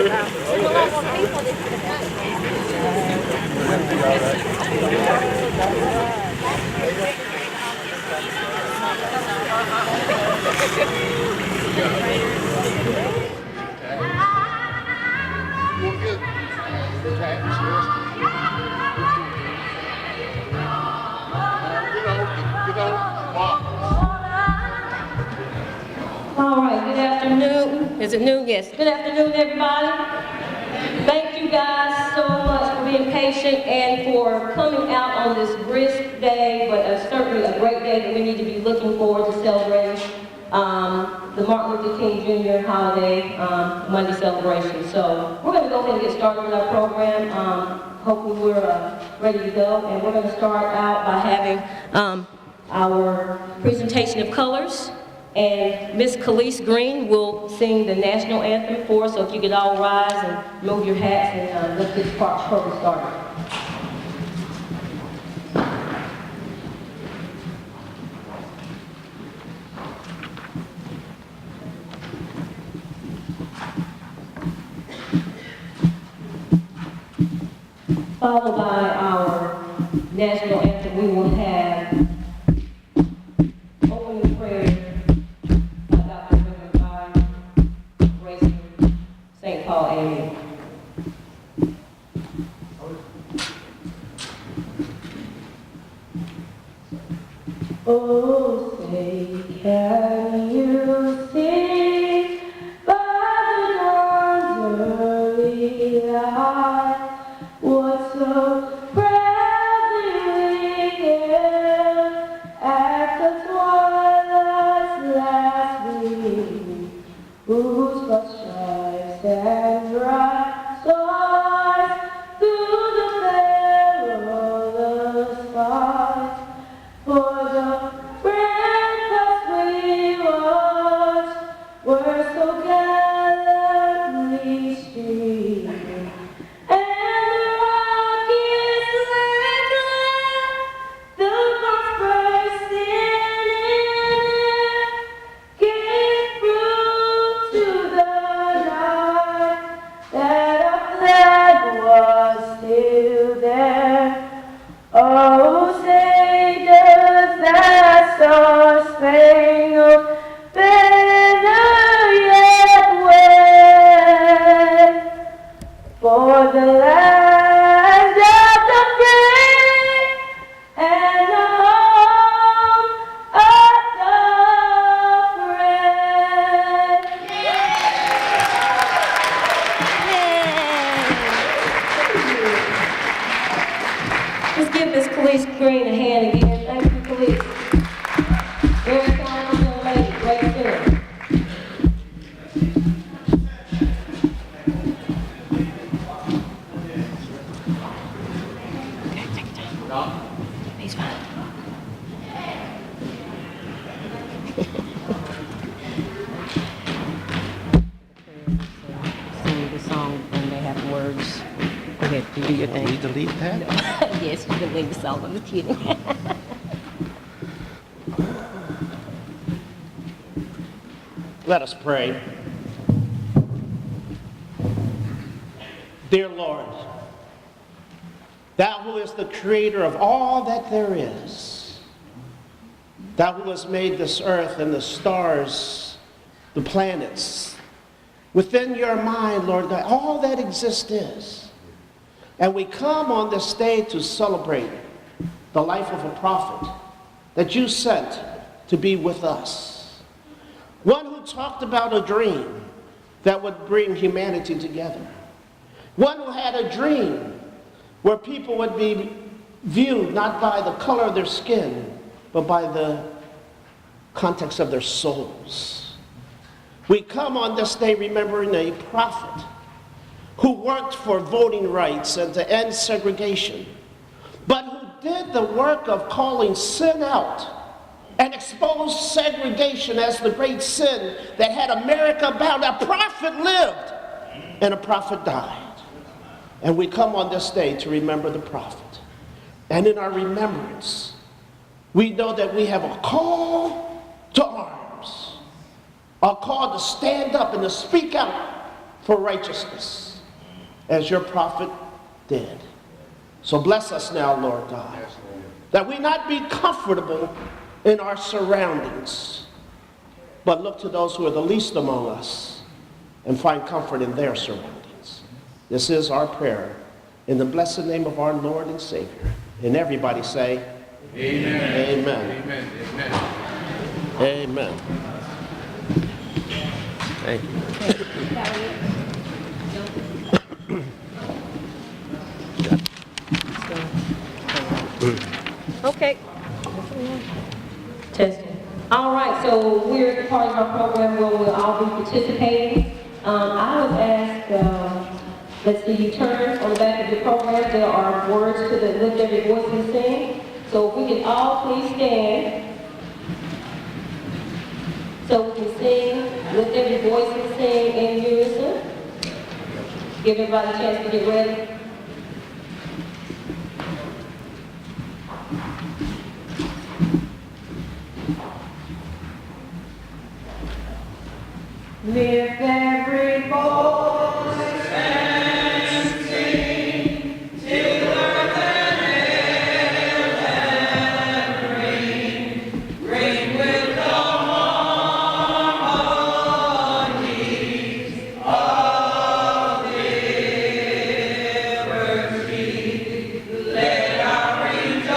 All right, good afternoon. Is it noon? Yes. Good afternoon, everybody. Thank you guys so much for being patient and for coming out on this brisk day, but certainly a great day that we need to be looking forward to celebrating the Martin Luther King Jr. holiday Monday celebration. So we're going to go ahead and get started with our program. Hopefully we're ready to go, and we're going to start out by having our presentation of colors. And Miss Khalees Green will sing the national anthem for us, so if you could all rise and move your hats and let's get this program started. Followed by our national anthem, we will have opening prayer by Dr. Reverend Grace St. Paul A.M. Oh, say, can you see by the dawn's early light what so proudly hailed at the twilight's last gleam, whose broad stripes and bright stars through the perilous fight, for the ramparts we watched were so gallantly streaming, and the rockets lay glad, the bombs bursting in air, gave proof to the night that our flag was still there. Oh, say does that star-spangled banner yet wave for the land of the free and the home of the brave? Let's give Miss Khalees Green a hand again. Thank you, Khalees. Very talented young lady, great singer. He's fine. Sing the song when they have words. Go ahead, you do your thing. We delete that? Yes, you can leave the song. I'm just kidding. Let us pray. Dear Lord, thou who is the creator of all that there is, thou who hast made this earth and the stars, the planets, within your mind, Lord God, all that exists is. And we come on this day to celebrate the life of a prophet that you sent to be with us. One who talked about a dream that would bring humanity together. One who had a dream where people would be viewed not by the color of their skin, but by the context of their souls. We come on this day remembering a prophet who worked for voting rights and to end segregation, but who did the work of calling sin out and exposed segregation as the great sin that had America bound. A prophet lived and a prophet died. And we come on this day to remember the prophet. And in our remembrance, we know that we have a call to arms, a call to stand up and to speak out for righteousness, as your prophet did. So bless us now, Lord God, that we not be comfortable in our surroundings, but look to those who are the least among us and find comfort in their surroundings. This is our prayer in the blessed name of our Lord and Savior. And everybody say, Amen. Amen. Amen. Amen. Amen. Thank you. Okay. Testing. All right, so we're at the part of our program where we'll all be participating. I was asked, let's see, you turn on the back of your program. There are words to the lift every voice and sing. So if we can all please stand. So we can sing, lift every voice and sing in unison. Give everybody a chance to get ready. Lift every voice and sing till earth and heaven ring, ring with the harmonies of liberty. Let our rejoicing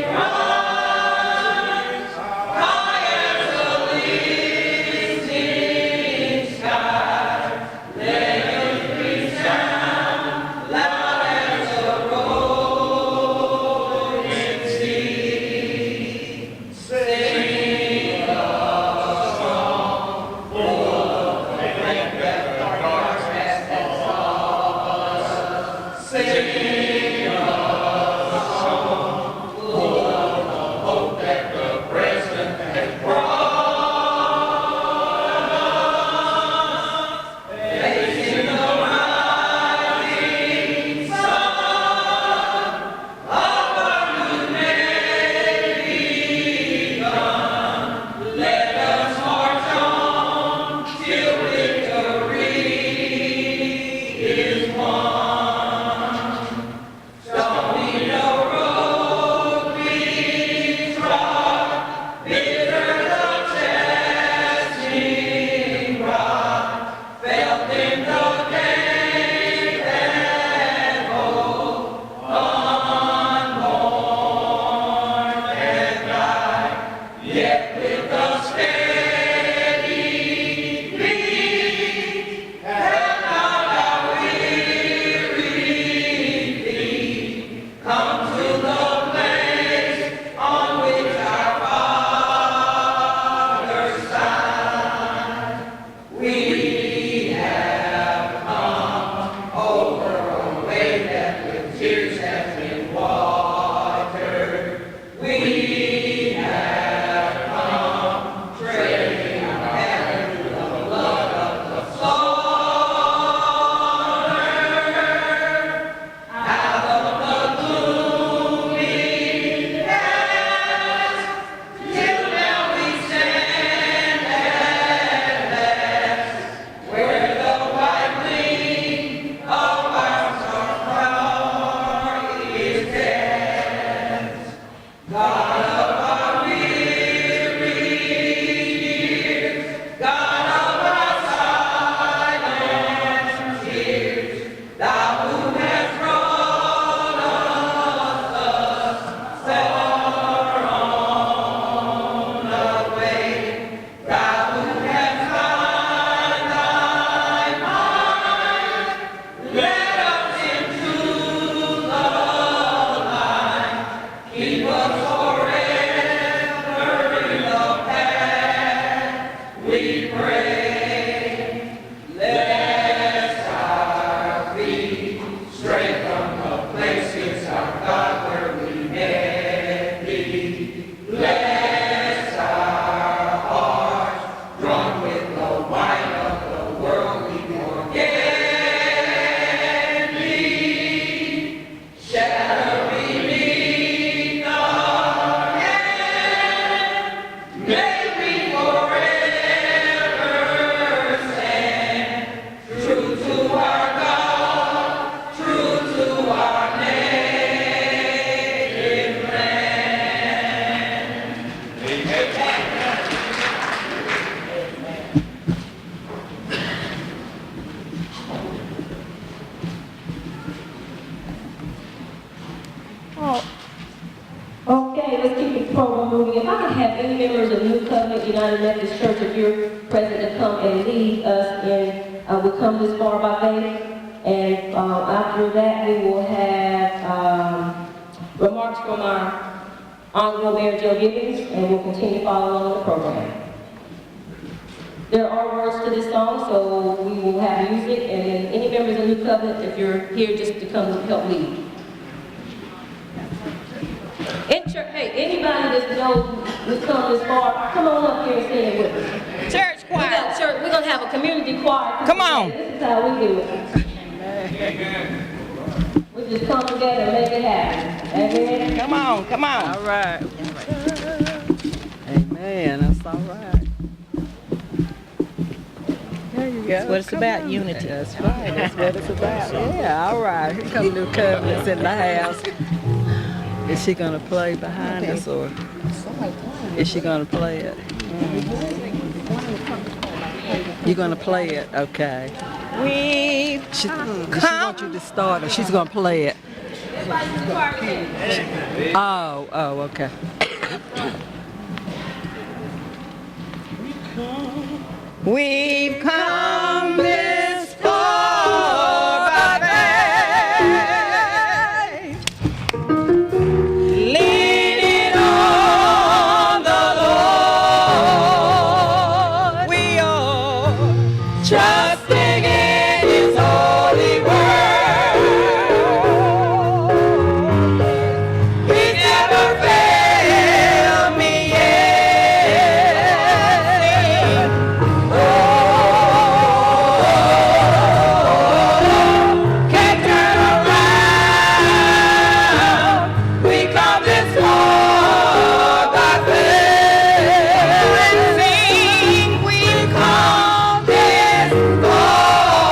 rise high as the listening program moving. If I could have any members of New Covenant United Methodist Church, if you're present, to come and lead us in We Come This Far by Faith. And after that, we will have remarks from our Honorable Mayor Joe Gibbons, and we'll continue following the program. There are words to this song, so we will have music, and then any members of New Covenant, if you're here just to come and help lead. In church, hey, anybody that knows we've come this far, come on up here and sing it with us. Church choir. We're gonna have a community choir. Come on. This is how we do it. We just come together and make it happen. Amen. Come on, come on. All right. Amen. That's all right. There you go. That's what it's Come about, on. unity. That's right. That's what it's about. Yeah, all right. Here come New Covenants in the house. Is she going to play behind us or is she going to play it? You're going to play it? Okay. She wants you to start it. She's going to play it. Oh, okay. We've come this far by faith, leaning on the Lord. We are trusting in His holy word. He's never failed me yet. Can't turn around. We come this far by faith. Sing, we come this far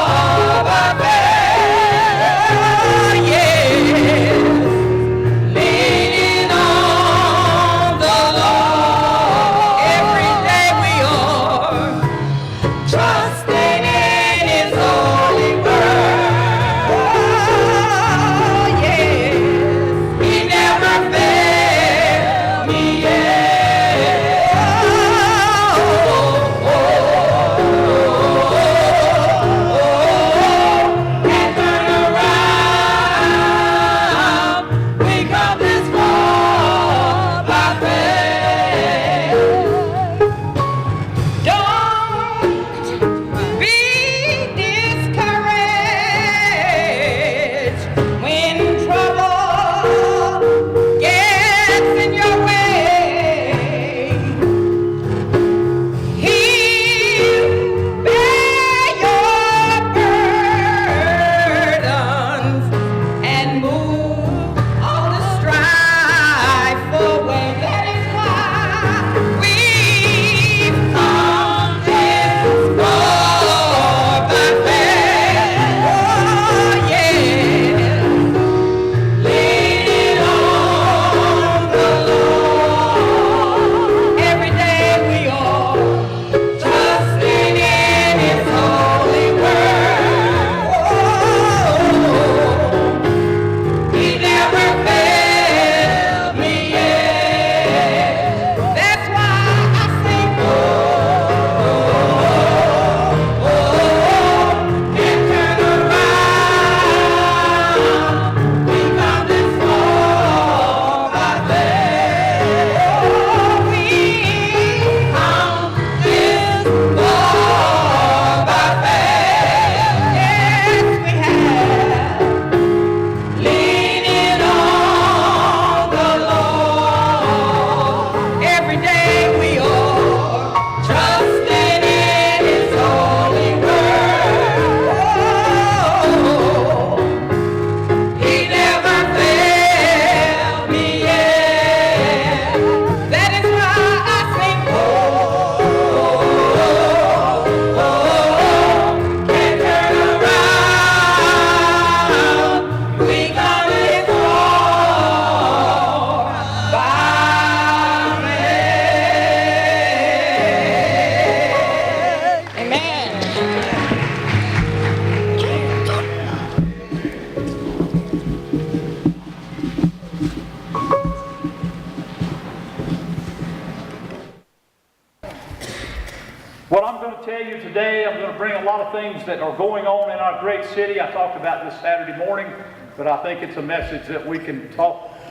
lot of things that are going on in our great city. I talked about this Saturday morning, but I think it's a message that we can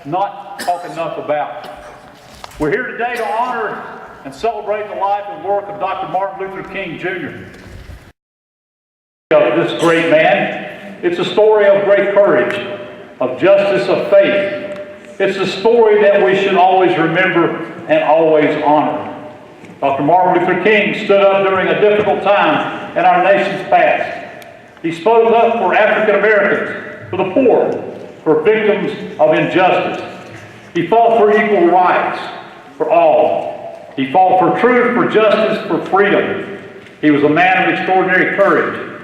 not talk enough about. We're here today to honor and celebrate the life and work of Dr. Martin Luther King Jr. This great man. It's a story of great courage, of justice, of faith. It's a story that we should always remember and always honor. Dr. Martin Luther King stood up during a difficult time in our nation's past. He spoke up for African Americans, for the poor, for victims of injustice. He fought for equal rights for all. He fought for truth, for justice, for freedom. He was a man of extraordinary courage,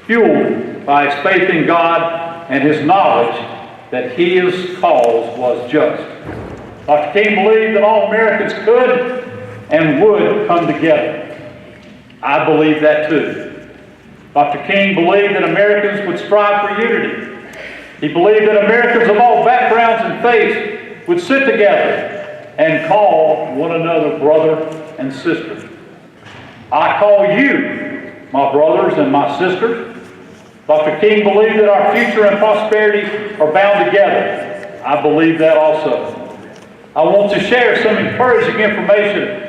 fueled by his faith in God and his knowledge that his cause was just. Dr. King believed that all Americans could and would come together. I believe that too. Dr. King believed that Americans would strive for unity. He believed that Americans of all backgrounds and faiths would sit together and call one another brother and sister. I call you my brothers and my sisters. Dr. King believed that our future and prosperity are bound together. I believe that also. I want to share some encouraging information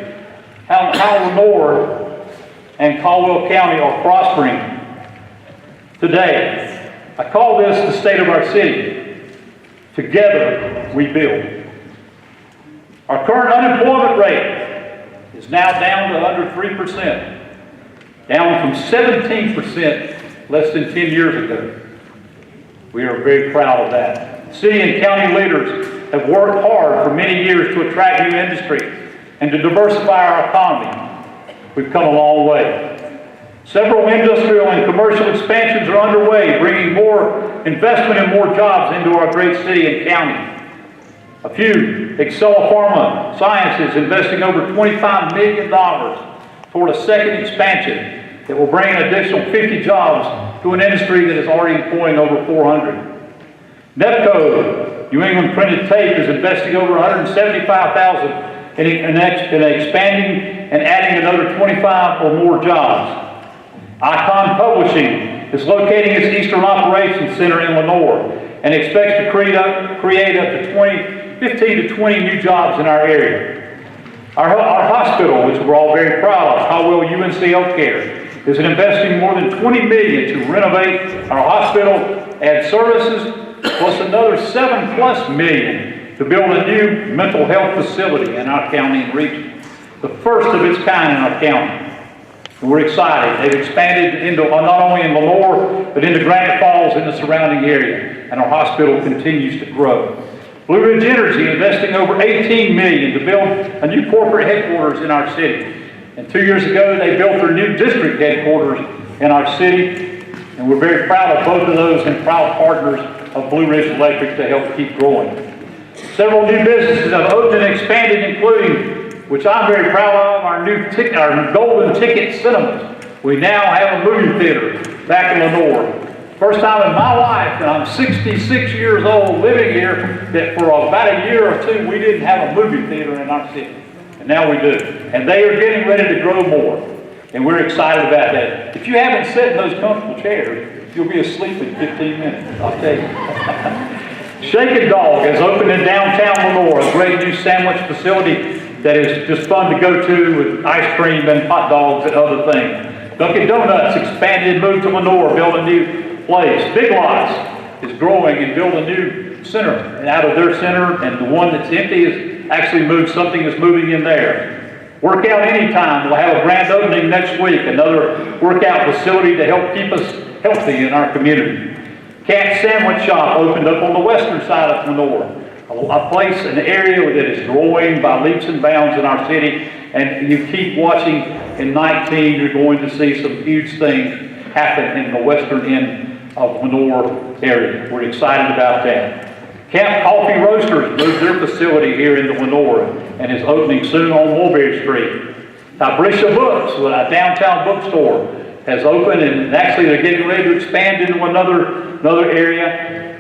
how Lenoir and Caldwell County are prospering today. I call this the state of our city. Together we build. Our current unemployment rate is now down to under 3%, down from 17% less than 10 years ago. We are very proud of that. City and county leaders have worked hard for many years to attract new industry and to diversify our economy. We've come a long way. Several industrial and commercial expansions are underway, bringing more investment and more jobs into our great city and county. A few, Excella Pharma Sciences, investing over $25 million toward a second expansion that will bring an additional 50 jobs to an industry that is already employing over 400. NEPCO, New England Printed Tape, is investing over $175,000 in expanding and adding another 25 or more jobs. Icon Publishing is locating its Eastern Operations Center in Lenoir and expects to create up to 15 to 20 new jobs in our area. Our hospital, which we're all very proud of, Caldwell UNC Healthcare, is investing more than $20 million to renovate our hospital, add services, plus another $7+ million to build a new mental health facility in our county and region, the first of its kind in our county. And we're excited. They've expanded into not only in Lenoir, but into Granite Falls and the surrounding area, and our hospital continues to grow. Blue Ridge Energy investing over $18 million to build a new corporate headquarters in our city. And 2 years ago, they built their new district headquarters in our city, and we're very proud of both of those and proud partners of Blue Ridge Electric to help keep growing. Several new businesses have opened and expanded, including, which I'm very proud of, our Golden Ticket Cinemas. We now have a movie theater back in Lenoir. First time in my life, and I'm 66 years old living here, that for about a year or two we didn't have a movie theater in our city. And now we do. And they are getting ready to grow more. And we're excited about that. If you haven't sat in those comfortable chairs, you'll be asleep in 15 minutes, I'll tell you. Shake and Dog has opened in downtown Lenoir, a great new sandwich facility that is just fun to go to with ice cream and hot dogs and other things. Dunkin' Donuts expanded and moved to Lenoir, built a new place. Big Lots is growing and built a new center. And out of their center, and the one that's empty is actually moved, something is moving in there. Workout Anytime will have a grand opening next week, another workout facility to help keep us healthy in our community. Cat Sandwich Shop opened up on the western side of Lenoir, a place, an area that is growing by leaps and bounds in our city, and you keep watching in 19, you're going to see some huge things happen in the western end of Lenoir area. We're excited about that. Camp Coffee Roasters moved their facility here into Lenoir and is opening soon on Mulberry Street. Tibrisha Books, a downtown bookstore, has opened, and actually they're getting ready to expand into another area.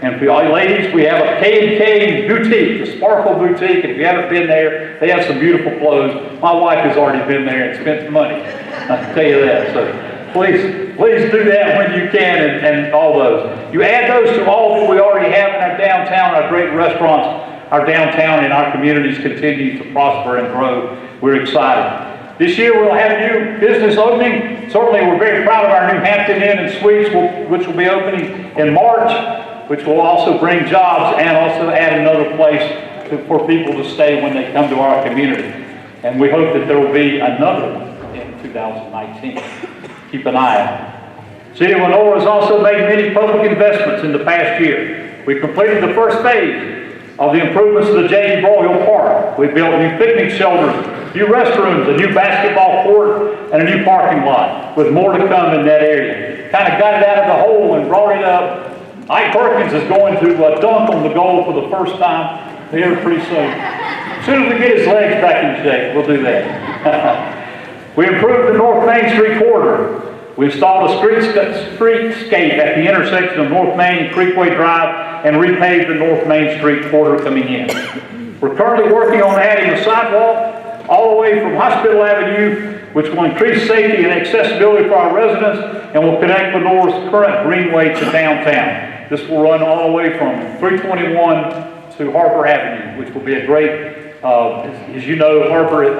And for all ladies, we have a K&K boutique, the Sparkle Boutique. If you haven't been there, they have some beautiful clothes. My wife has already been there and spent some money, I can tell you that. So Please do that when you can and all those. You add those to all that we already have in our downtown, our great restaurants, our downtown and our communities continue to prosper and grow. We're excited. This year we'll have a new business opening. Certainly we're very proud of our new Hampton Inn and Suites, which will be opening in March, which will also bring jobs and also add another place for people to stay when they come to our community. And we hope that there will be another one in 2019. Keep an eye on it. City of Lenoir has also made many public investments in the past year. We completed the first phase of the improvements to the J.D. Broyle Park. We built new picnic shelters, new restrooms, a new basketball court, and a new parking lot, with more to come in that area. Kind of got it out of the hole and brought it up. Ike Perkins is going to dunk on the goal for the first time here pretty soon. As soon as we get his legs back in shape, we'll do that. We improved the North Main Street corridor. We installed a streetscape at the intersection of North Main and Creekway Drive and repaved the North Main Street corridor coming in. We're currently working on adding a sidewalk all the way from Hospital Avenue, which will increase safety and accessibility for our residents and will connect Lenoir's current greenway to downtown. This will run all the way from 321 to Harper Avenue, which will be a great, as you know, Harper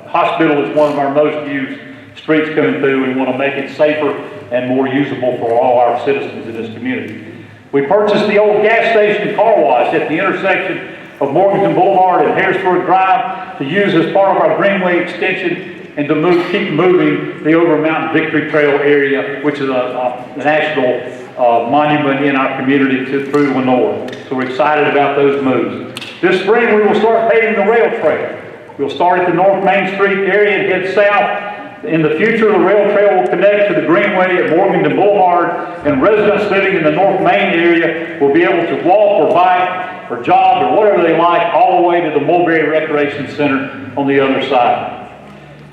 Hospital is one of our most used streets coming through. We want to make it safer and more usable for all our citizens in this community. We purchased the old gas station and car wash at the intersection of Morganton Boulevard and Harrisburg Drive to use as part of our Greenway extension and to keep moving the Over Mountain Victory Trail area, which is a national monument in our community through Lenoir. So we're excited about those moves. This spring we will start paving the rail trail. We'll start at the North Main Street area and head south. In the future, the rail trail will connect to the Greenway at Morganton Boulevard, and residents living in the North Main area will be able to walk or bike or jog or whatever they like all the way to the Mulberry Recreation Center on the other side.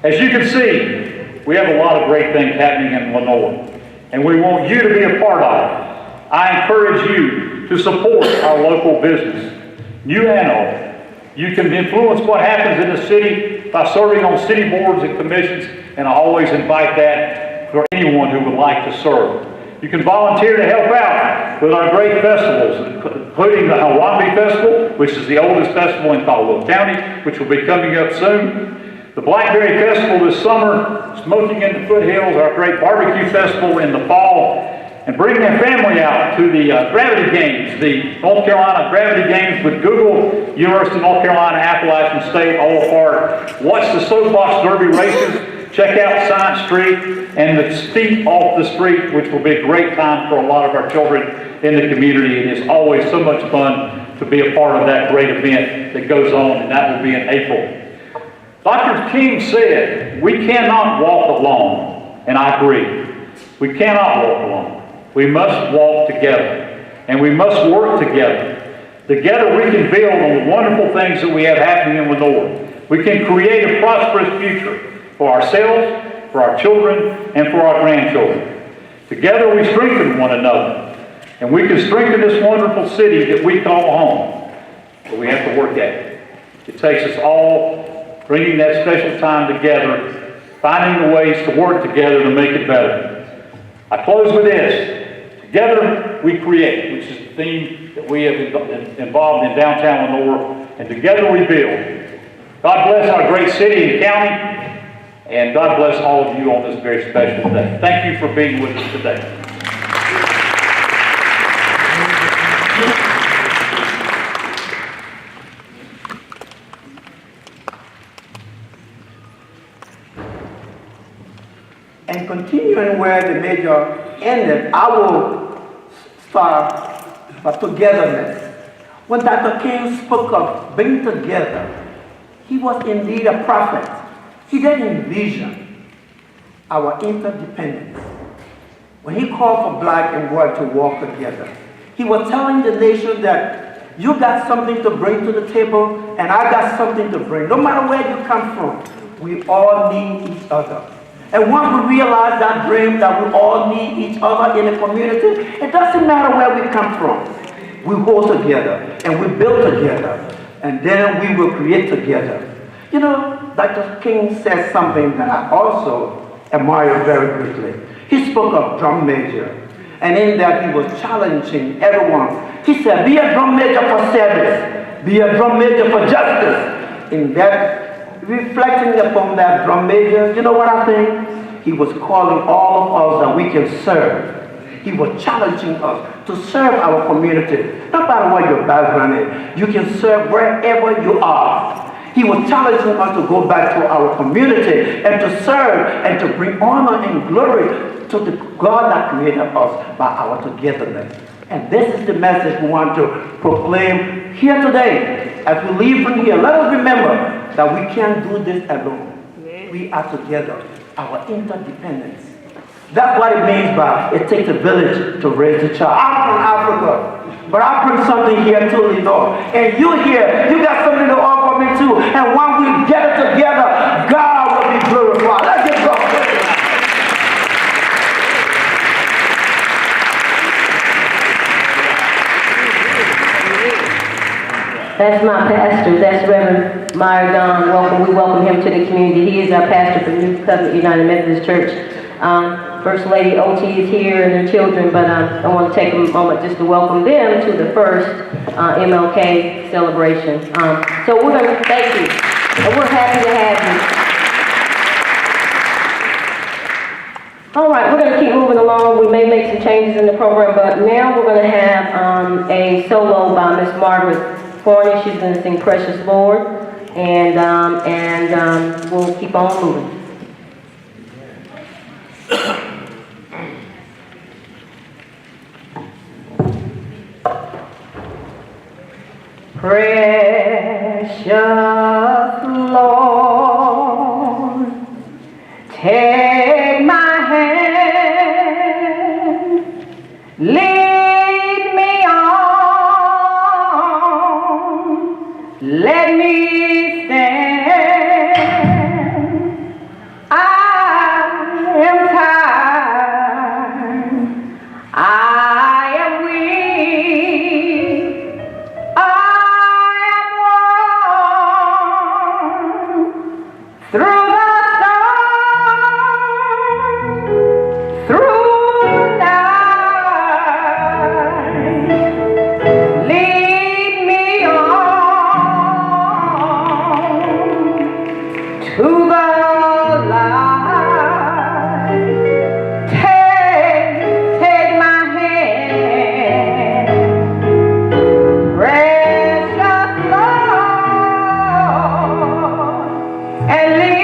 As you can see, we have a lot of great things happening in Lenoir, and we want you to be a part of it. I encourage you to support our local business, new and old. You can influence what happens in the city by serving on city boards and commissions, and I always invite that for anyone who would like to serve. You can volunteer to help out with our great festivals, including the Hawaii Festival, which is the oldest festival in Caldwell County, which will be coming up soon. The Blackberry Festival this summer, Smoking in the Foothills, our great barbecue festival in the fall, and bring their family out to the Gravity Games, the North Carolina Gravity Games with Google, University of North Carolina, Appalachian State, all apart. Watch the soapbox derby races, check out Science Street, and the Steep Off the Street, which will be a great time for a lot of our children in the community. It is always so much fun to be a part of that great event that goes on, and that will be in April. Dr. King said, we cannot walk alone, and I agree. We cannot walk alone. We must walk together, and we must work together. Together we can build on the wonderful things that we have happening in Lenoir. We can create a prosperous future for ourselves, for our children, and for our grandchildren. Together we strengthen one another, and we can strengthen this wonderful city that we call home. But we have to work at it. It takes us all bringing that special time together, finding the ways to work together to make it better. I close with this. Together we create, which is the theme that we have involved in downtown Lenoir, and together we build. God bless our great city and county, and God bless all of you on this very special day. Thank you for being with us today. And continuing where the major ended, I will start by togetherness. When Dr. King spoke of being together, he was indeed a prophet. He didn't envision our interdependence. When he called for black and white to walk together, he was telling the nation that you got something to bring to the table, and I got something to bring. No matter where you come from, we all need each other. And once we realize that dream that we all need each other in the community, it doesn't matter where we come from. We hold together and we build together, and then we will create together. You know, Dr. King said something that I also admire very quickly. He spoke of drum major. And in that he was challenging everyone. He said, be a drum major for service. Be a drum major for justice. In that, reflecting upon that drum major, you know what I think? He was calling all of us that we can serve. He was challenging us to serve our community. No matter what your background is, you can serve wherever you are. He was challenging us to go back to our community and to serve and to bring honor and glory to the God that created us by our togetherness. And this is the message we want to proclaim here today. As we leave from here, let us remember that we can't do this alone. We are together, our interdependence. That's what it means by it takes a village to raise a child. I'm from Africa, but I bring something here to Lenoir. And you here, you got something to offer me too. And when we get it together, God will be glorified. Let's get going. That's my pastor. That's Reverend Meyer Don. Welcome. We welcome him to the community. He is our pastor for New Covenant United Methodist Church. First Lady OT is here and her children, but I want to take a moment just to welcome them to the first MLK celebration. So we're going to thank you, and we're happy to have you. All right, we're going to keep moving along. We may make some changes in the program, but now we're going to have a solo by Miss Margaret Forney. She's going to sing Precious Lord, and we'll keep on moving. Precious Lord, take my hand, lead me on, let me stand. I am tired, I am weak, through the storm, through the night, lead me on to the light. Take my hand, precious Lord, and lead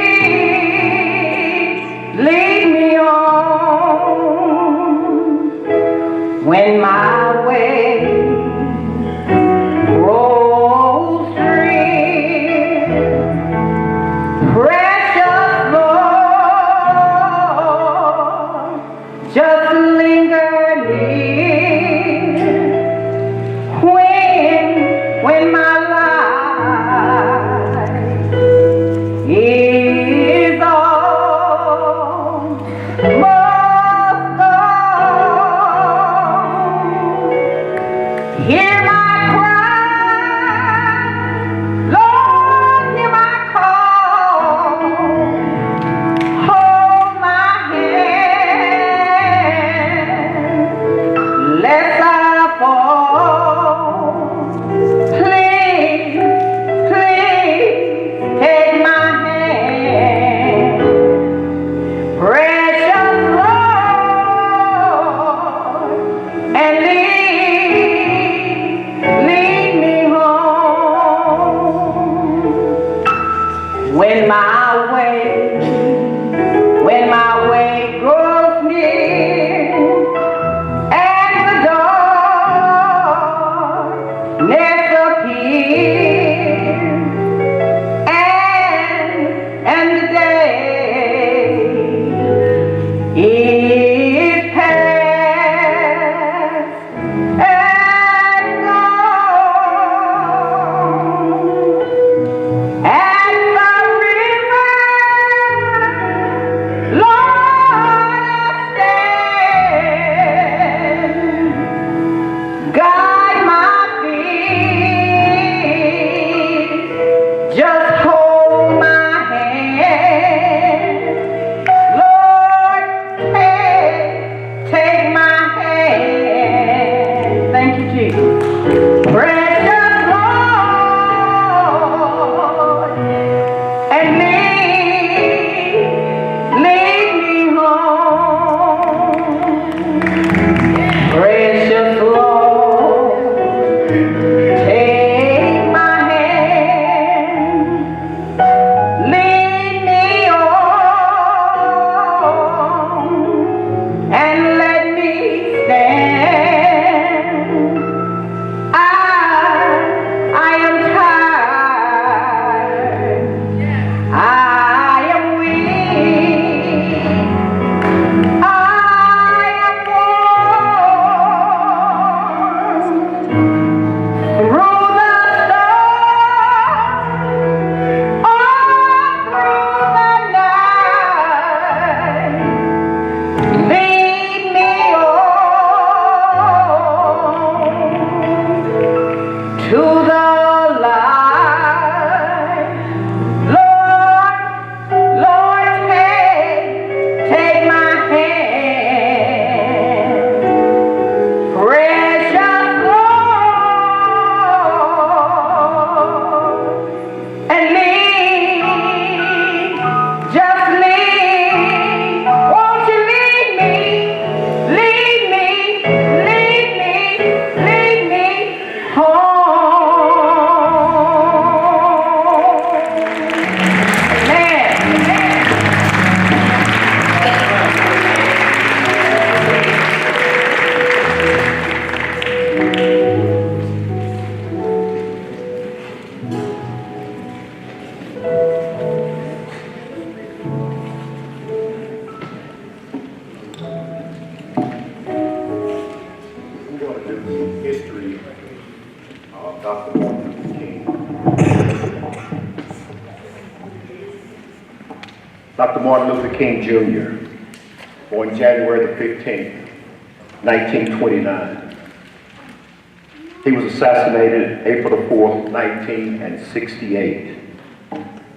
me on when my way grows drear. Precious Lord, just linger near when my life is almost gone. Hear my cry, Lord, hear my call. Hold my hand, lest I fall. Please, please take my hand, precious Lord, and lead Dr. Martin Luther King. Dr. Martin Luther King Jr., born January the 15th, 1929. He was assassinated April the 4th, 1968.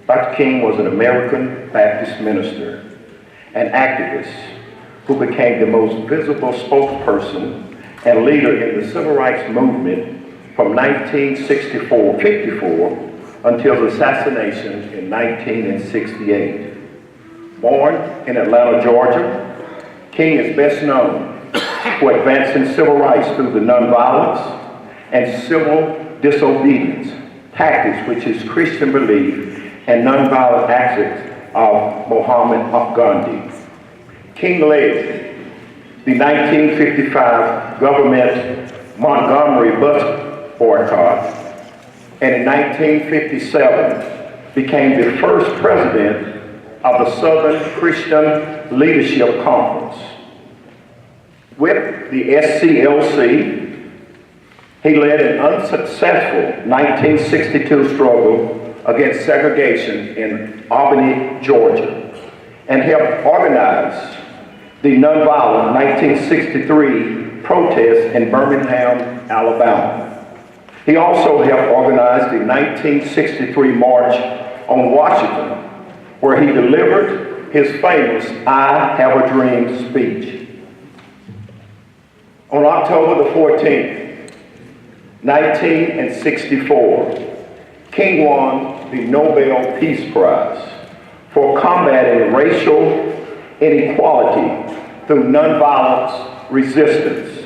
Dr. King was an American Baptist minister and activist who became the most visible spokesperson and leader in the civil rights movement from 1954 until his assassination in 1968. Born in Atlanta, Georgia, King is best known for advancing civil rights through the nonviolence and civil disobedience tactics, which is Christian belief and nonviolent acts of Muhammad Gandhi. King led the 1955 government Montgomery bus boycott, and in 1957 became the first president of the Southern Christian Leadership Conference. With the SCLC, he led an unsuccessful 1962 struggle against segregation in Albany, Georgia, and helped organize the nonviolent 1963 protests in Birmingham, Alabama. He also helped organize the 1963 March on Washington, where he delivered his famous I Have a Dream speech. On October the 14th, 1964, King won the Nobel Peace Prize for combating racial inequality through nonviolence resistance.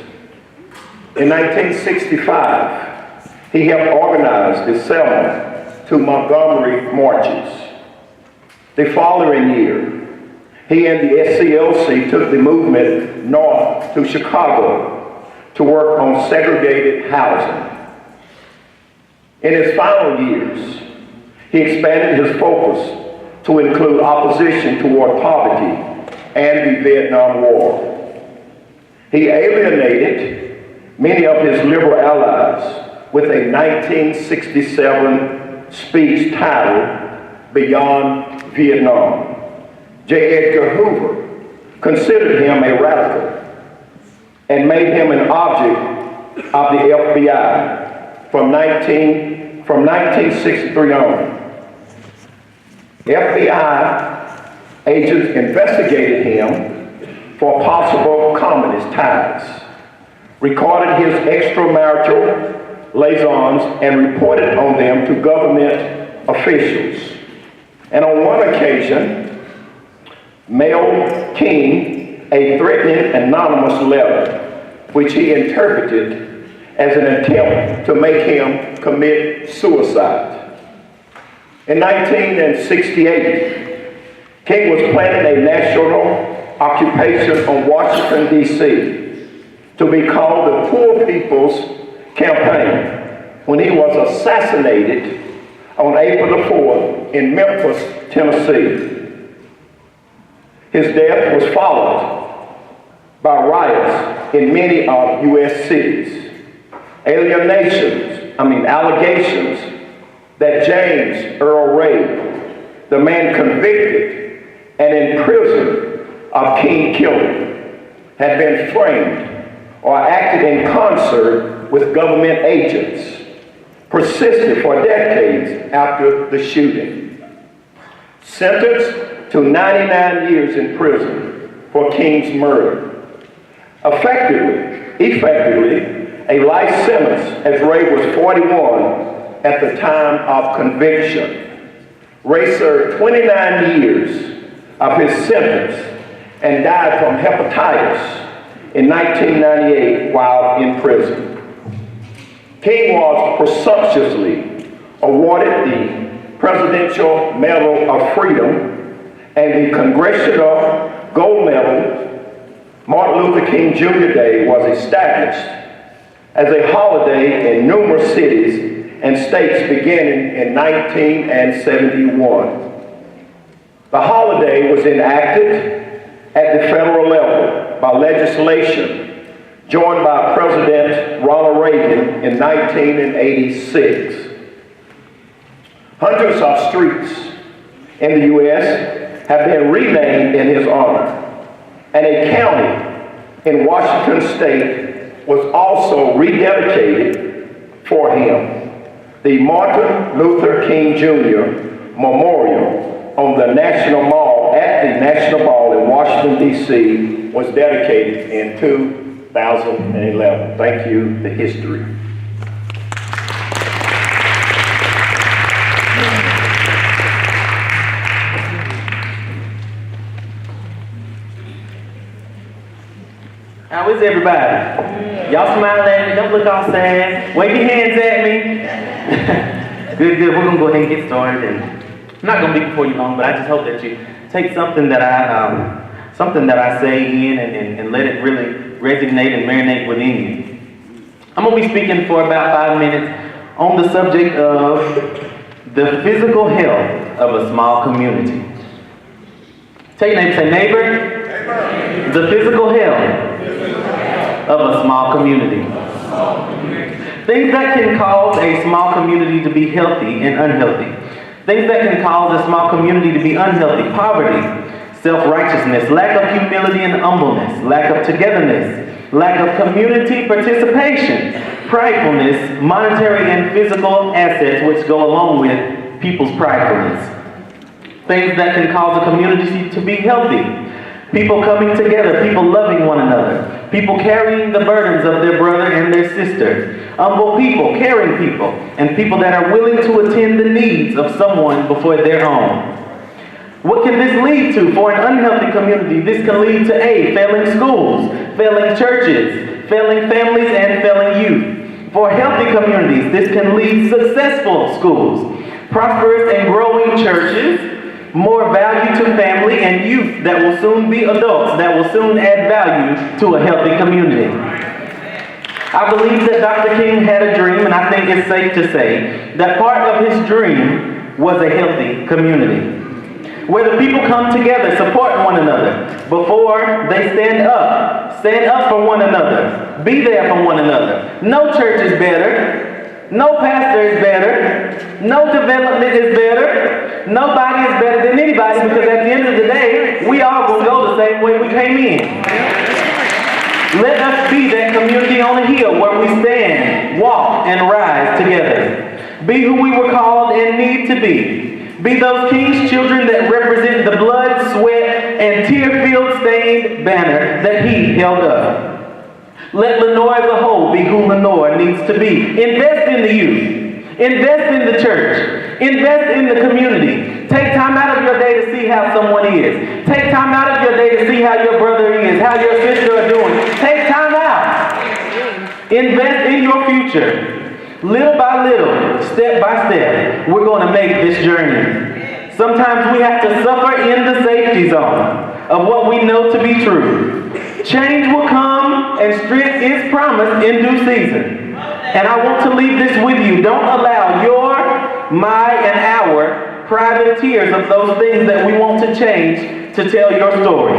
In 1965, he helped organize the Selma to Montgomery marches. The following year, he and the SCLC took the movement north to Chicago to work on segregated housing. In his final years, he expanded his focus to include opposition toward poverty and the Vietnam War. He alienated many of his liberal allies with a 1967 speech titled Beyond Vietnam. J. Edgar Hoover considered him a radical and made him an object of the FBI from 1963 on. FBI agents investigated him for possible communist ties, recorded his extramarital liaisons, and reported on them to government officials. And on one occasion, mailed King a threatening anonymous letter, which he interpreted as an attempt to make him commit suicide. In 1968, King was planning a national occupation on Washington, D.C. to be called the Poor People's Campaign when he was assassinated on April the 4th in Memphis, Tennessee. His death was followed by riots in many of U.S. cities. Allegations that James Earl Ray, the man convicted and imprisoned of King killing, had been framed or acted in concert with government agents, persisted for decades after the shooting. Sentenced to 99 years in prison for King's murder. Effectively, a life sentence, as Ray was 41 at the time of conviction. Ray served 29 years of his sentence and died from hepatitis in 1998 while in prison. King was presumptuously awarded the Presidential Medal of Freedom and the Congressional Gold Medal. Martin Luther King Jr. Day was established as a holiday in numerous cities and states beginning in 1971. The holiday was enacted at the federal level by legislation joined by President Ronald Reagan in 1986. Hundreds of streets in the U.S. have been renamed in his honor, and a county in Washington state was also rededicated for him. The Martin Luther King Jr. Memorial on the National Mall at the National Mall in Washington, D.C. was dedicated in 2011. Thank you, the history. How is everybody? Y'all smiling at me, don't look all sad. Wave your hands at me. Good, good, we're gonna go ahead and get started. And I'm not gonna be before you long, but I just hope that you take something that I say in and let it really resonate and marinate within you. I'm gonna be speaking for about 5 minutes on the subject of the physical health of a small community. Tell your neighbor, say neighbor, the physical health of a small community. Things that can cause a small community to be healthy and unhealthy. Things that can cause a small community to be unhealthy. Poverty, self-righteousness, lack of humility and humbleness, lack of togetherness, lack of community participation, pridefulness, monetary and physical assets which go along with people's pridefulness. Things that can cause a community to be healthy. People coming together, people loving one another, people carrying the burdens of their brother and their sister, humble people, caring people, and people that are willing to attend the needs of someone before their own. What can this lead to for an unhealthy community? This can lead to A, failing schools, failing churches, failing families, and failing youth. For healthy communities, this can lead to successful schools, prosperous and growing churches, more value to family and youth that will soon be adults, that will soon add value to a healthy community. I believe that Dr. King had a dream, and I think it's safe to say that part of his dream was a healthy community, where the people come together, support one another before they stand up for one another, be there for one another. No church is better. No pastor is better. No development is better. Nobody is better than anybody, because at the end of the day, we all gonna go the same way we came in. Let us be that community on a hill where we stand, walk, and rise together. Be who we were called and need to be. Be those King's children that represent the blood, sweat, and tear-filled stained banner that he held up. Let Lenoir as a whole be who Lenoir needs to be. Invest in the youth. Invest in the church. Invest in the community. Take time out of your day to see how someone is. Take time out of your day to see how your brother is, how your sister are doing. Take time out. Invest in your future. Little by little, step by step, we're going to make this journey. Sometimes we have to suffer in the safety zone of what we know to be true. Change will come and strength is promised in due season. And I want to leave this with you. Don't allow your, my, and our private tears of those things that we want to change to tell your story.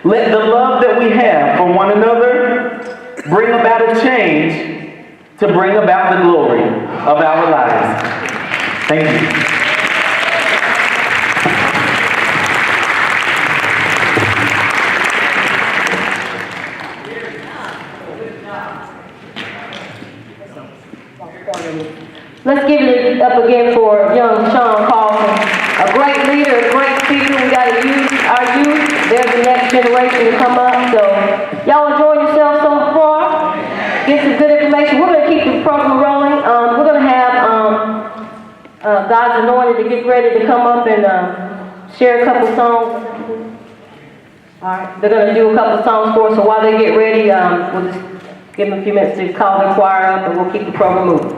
Let the love that we have for one another bring about a change to bring about the glory of our lives. Thank you. Let's give it up again for young Sean Carlson, a great leader, a great speaker. We got to use our youth. They're the next generation to come up. So y'all enjoying yourselves so far? Get some good information. We're going to keep the program rolling. We're going to have God's Anointed to get ready to come up and share a couple songs. All right, they're going to do a couple songs for us. So while they get ready, we'll just give them a few minutes to call the choir up, and we'll keep the program moving.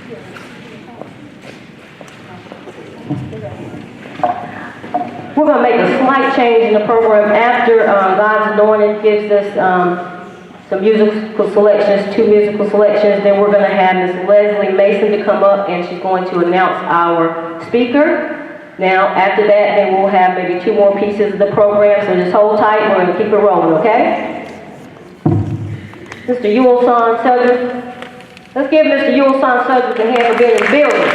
We're going to make a slight change in the program after God's Anointed gives us some musical selections, 2 musical selections. Then we're going to have Miss Leslie Mason to come up, and she's going to announce our speaker. Now, after that, then we'll have maybe 2 more pieces of the program, so just hold tight. We're going to keep it rolling, okay? Mr. Yulson Suggs. Let's give Mr. Yulson Suggs a hand for being in the building.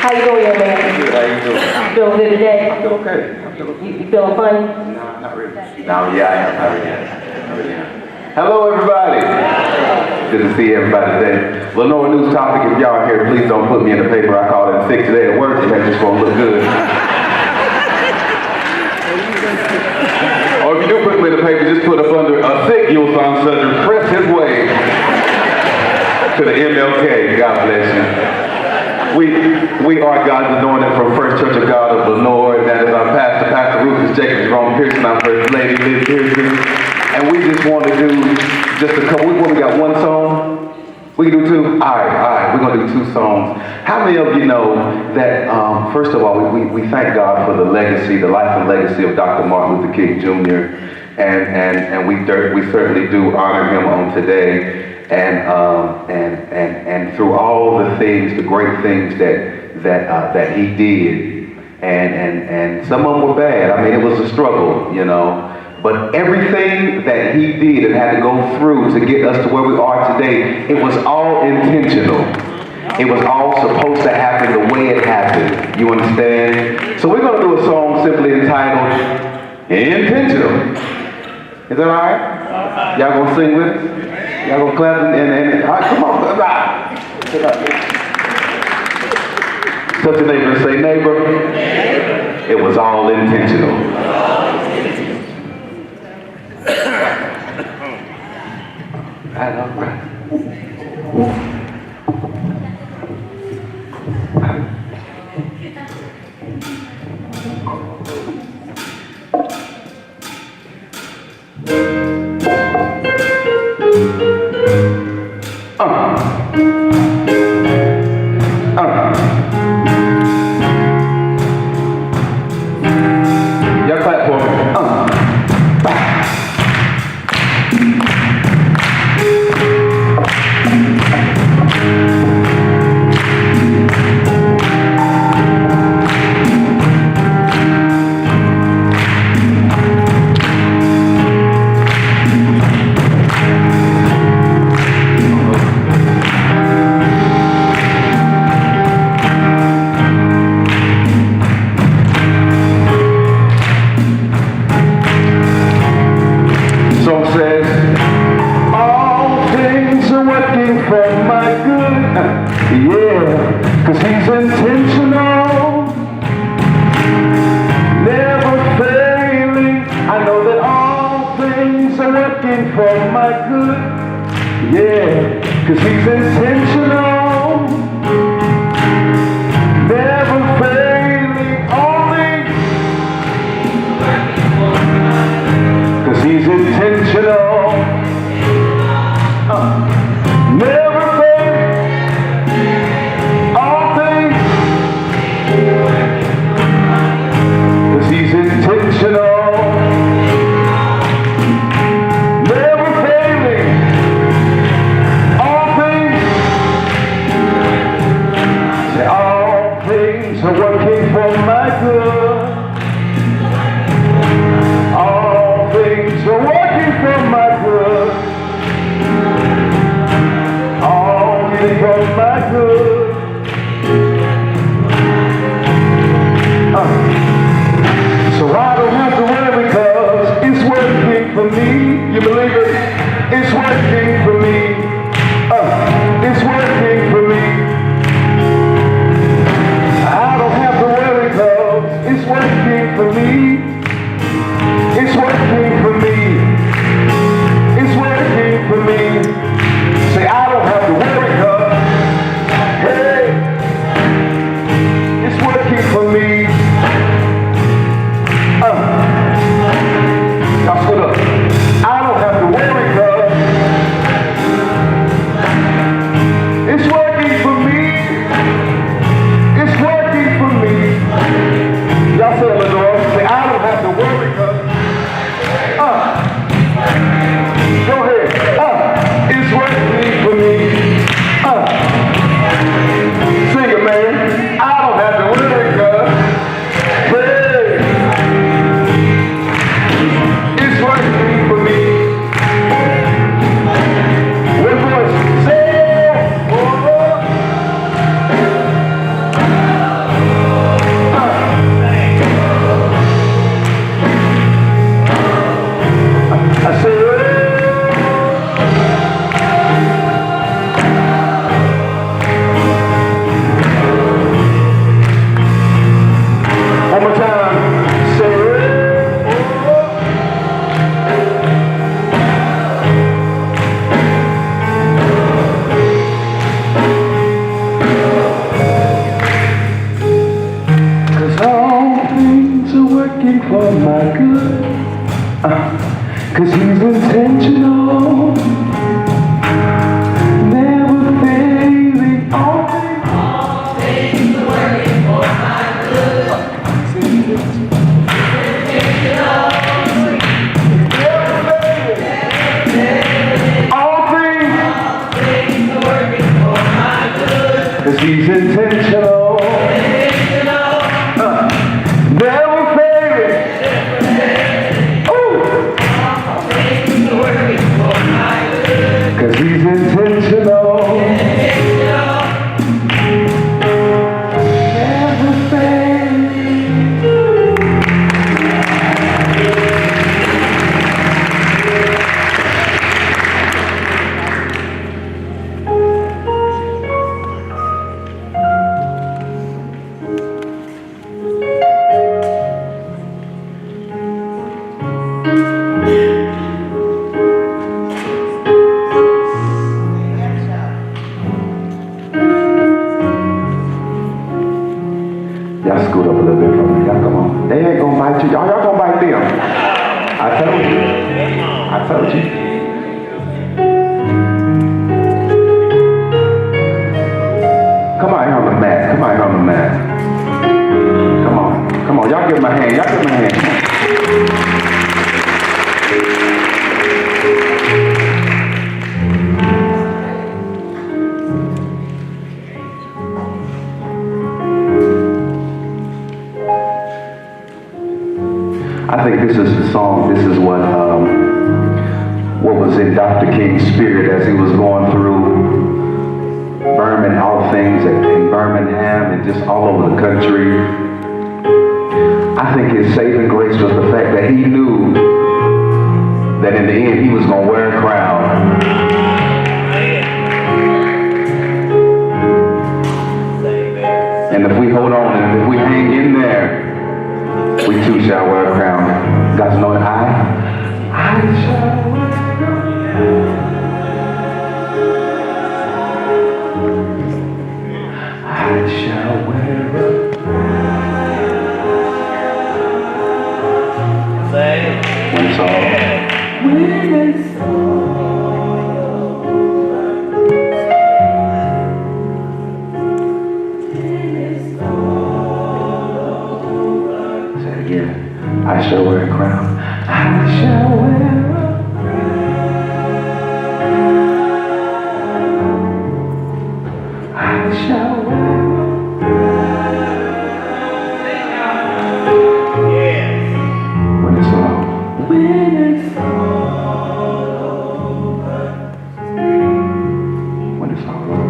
How you doing, young man? Good, how you doing? You feeling good today? I feel okay. You feeling funny? No, not really. No, yeah, I am. Hello, everybody. Good to see everybody today. Lenoir news topic, if y'all are here, please don't put me in the paper. I called in sick today at work, and that just won't look good. Or if you do put me in the paper, just put up under a sick Yulson Suggs, press his way to the MLK. God bless you. We are God's Anointed from First Church of God of Lenoir, and that is our pastor, Pastor Rufus Jacobs, Ron Pearson, our First Lady, Liz Pearson. And we just want to do just a couple, we got 1 song? We can do 2? All right, we're going to do 2 songs. How many of you know that, first of all, we thank God for the legacy, the life and legacy of Dr. Martin Luther King Jr., and we certainly do honor him on today. And through all the things, the great things that he did, and some of them were bad. I mean, it was a struggle, you know. But everything that he did and had to go through to get us to where we are today, it was all intentional. It was all supposed to happen the way it happened. You understand? So we're going to do a song simply entitled "Intentional." Is that all right? Y'all gonna sing with us? Y'all gonna clap and all right, come on. Touch your neighbor and say, neighbor, it was all intentional. I know, right? Y'all clap for me. Song says, all things are working for my good. Yeah, 'cause he's intentional, never failing. I know that all things are working for my good. Yeah, 'cause he's intentional, never failing. All things, 'cause he's intentional, never failing. All things, 'cause he's intentional, never failing. All things, say all things are working for my good. All things are working for my good. All things for my good. So I don't have to worry, 'cause it's working for me. You believe it? It's working for me. It's working for me. I don't have to worry, 'cause it's working for me. It's working for me. It's working for me. Say, I don't have to worry, 'cause, hey, it's working for me. 'cause he's intentional, never failing. All things are working for my good. All things are working for my good. 'Cause he's intentional. Never failing. Ooh. All things are working for my good. 'Cause he's intentional. Never failing. Y'all scoot up a little bit from me. Y'all come on. They ain't gonna bite you. Y'all gonna bite them. I told you. I told you. Come on here on the mat. Come on here on the mat. Come on. Come on. Y'all give him a hand. Y'all give him a hand. Come on. I think this is the song, this is what was in Dr. King's spirit as he was going through Birmingham, all things in Birmingham and just all over the country. I think his saving grace was the fact that he knew that in the end he was going to wear a crown. And if we hold on and if we hang in there, we too shall wear a crown. God's know that I shall wear a crown. I shall wear a crown. When it's all. When it's I shall wear a crown. I shall wear a crown. I shall wear a crown. Yes. When it's all. When it's all over. When it's all over.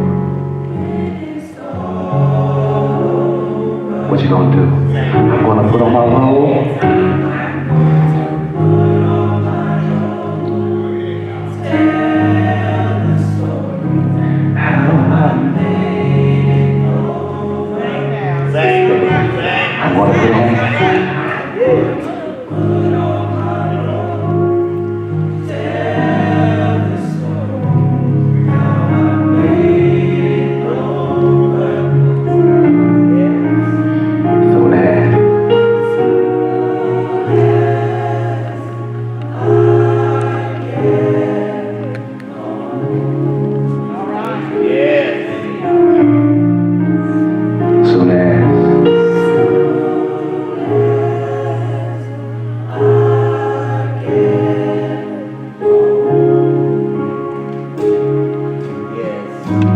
When it's all over. What you gonna do? I'm gonna put on my robe. I'm gonna put on. So that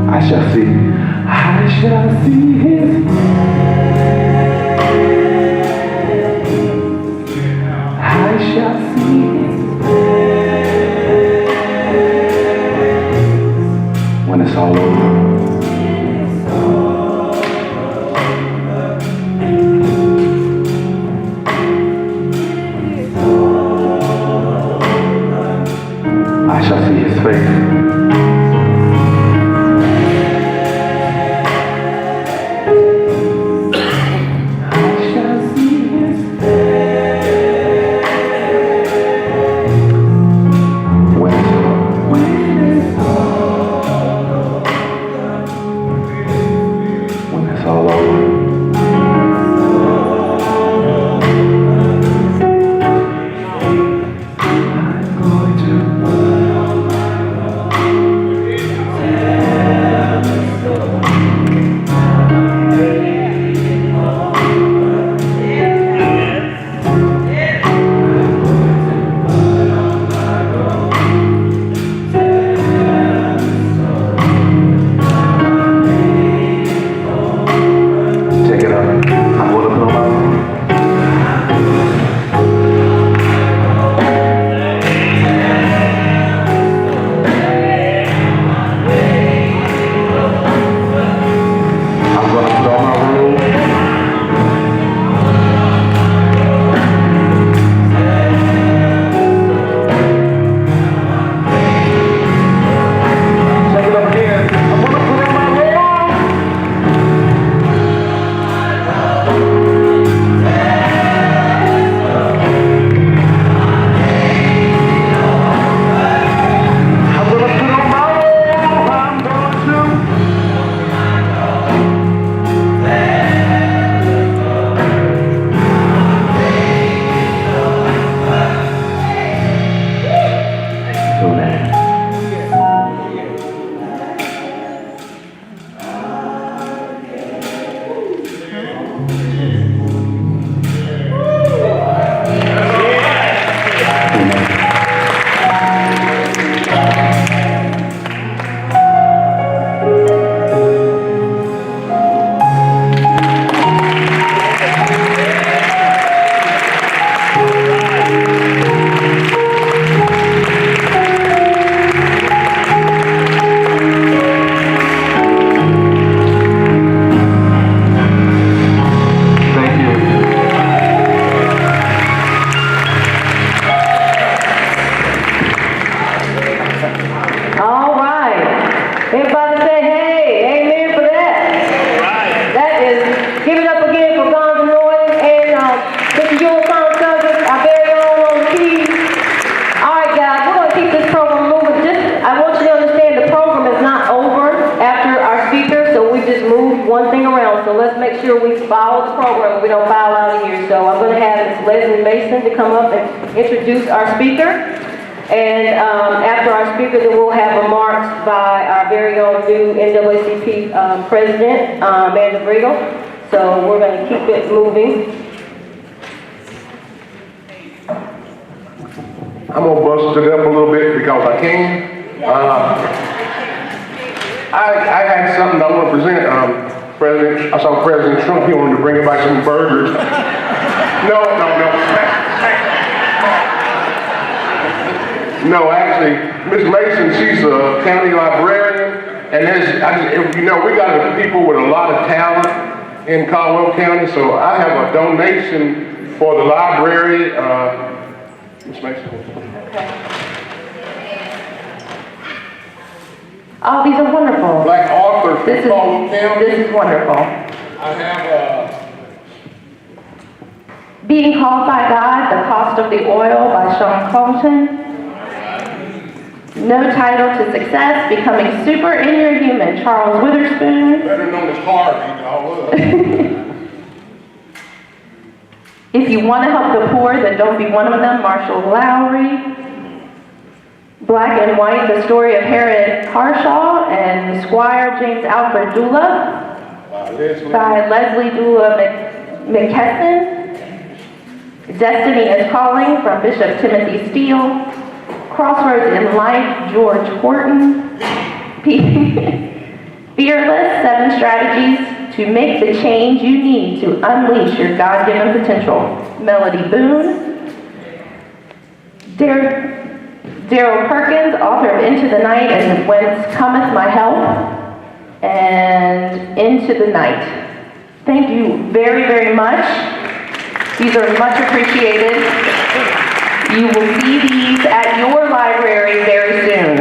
I shall see his I shall see his when it's all over. I shall see his face. moved one thing around, so let's make sure we follow the program. We don't foul out of here. So I'm going to have Ms. Leslie Mason to come up and introduce our speaker. And after our speaker, then we'll have remarks by our very own new NAACP president, Amanda Bregel. So we're going to keep it moving. I'm gonna bust it up a little bit because I can. I had something I want to present. I saw President Trump, he wanted to bring back some burgers. No. No, actually, Ms. Mason, she's a county librarian, and we got people with a lot of talent in Caldwell County, so I have a donation for the library. Ms. Mason. Okay. Oh, these are wonderful. Black author from Caldwell County. This is wonderful. I have Being Called by God, The Cost of the Oil by Sean Colton. No Title to Success, Becoming Super in Your Human, Charles Witherspoon. better known as Harvey. If You Want to Help the Poor, Then Don't Be One of Them, Marshall Lowry. Black and White, The Story of Herod Harshaw and Squire James Alfred Dula by Leslie Dula McKesson. Destiny is Calling from Bishop Timothy Steele. Crossroads in Life, George Horton. Fearless, 7 Strategies to Make the Change You Need to Unleash Your God-Given Potential, Melody Boone. Daryl Perkins, author of Into the Night and Whence Cometh My Help, and Into the Night. Thank you very, very much. These are much appreciated. You will see these at your library very soon.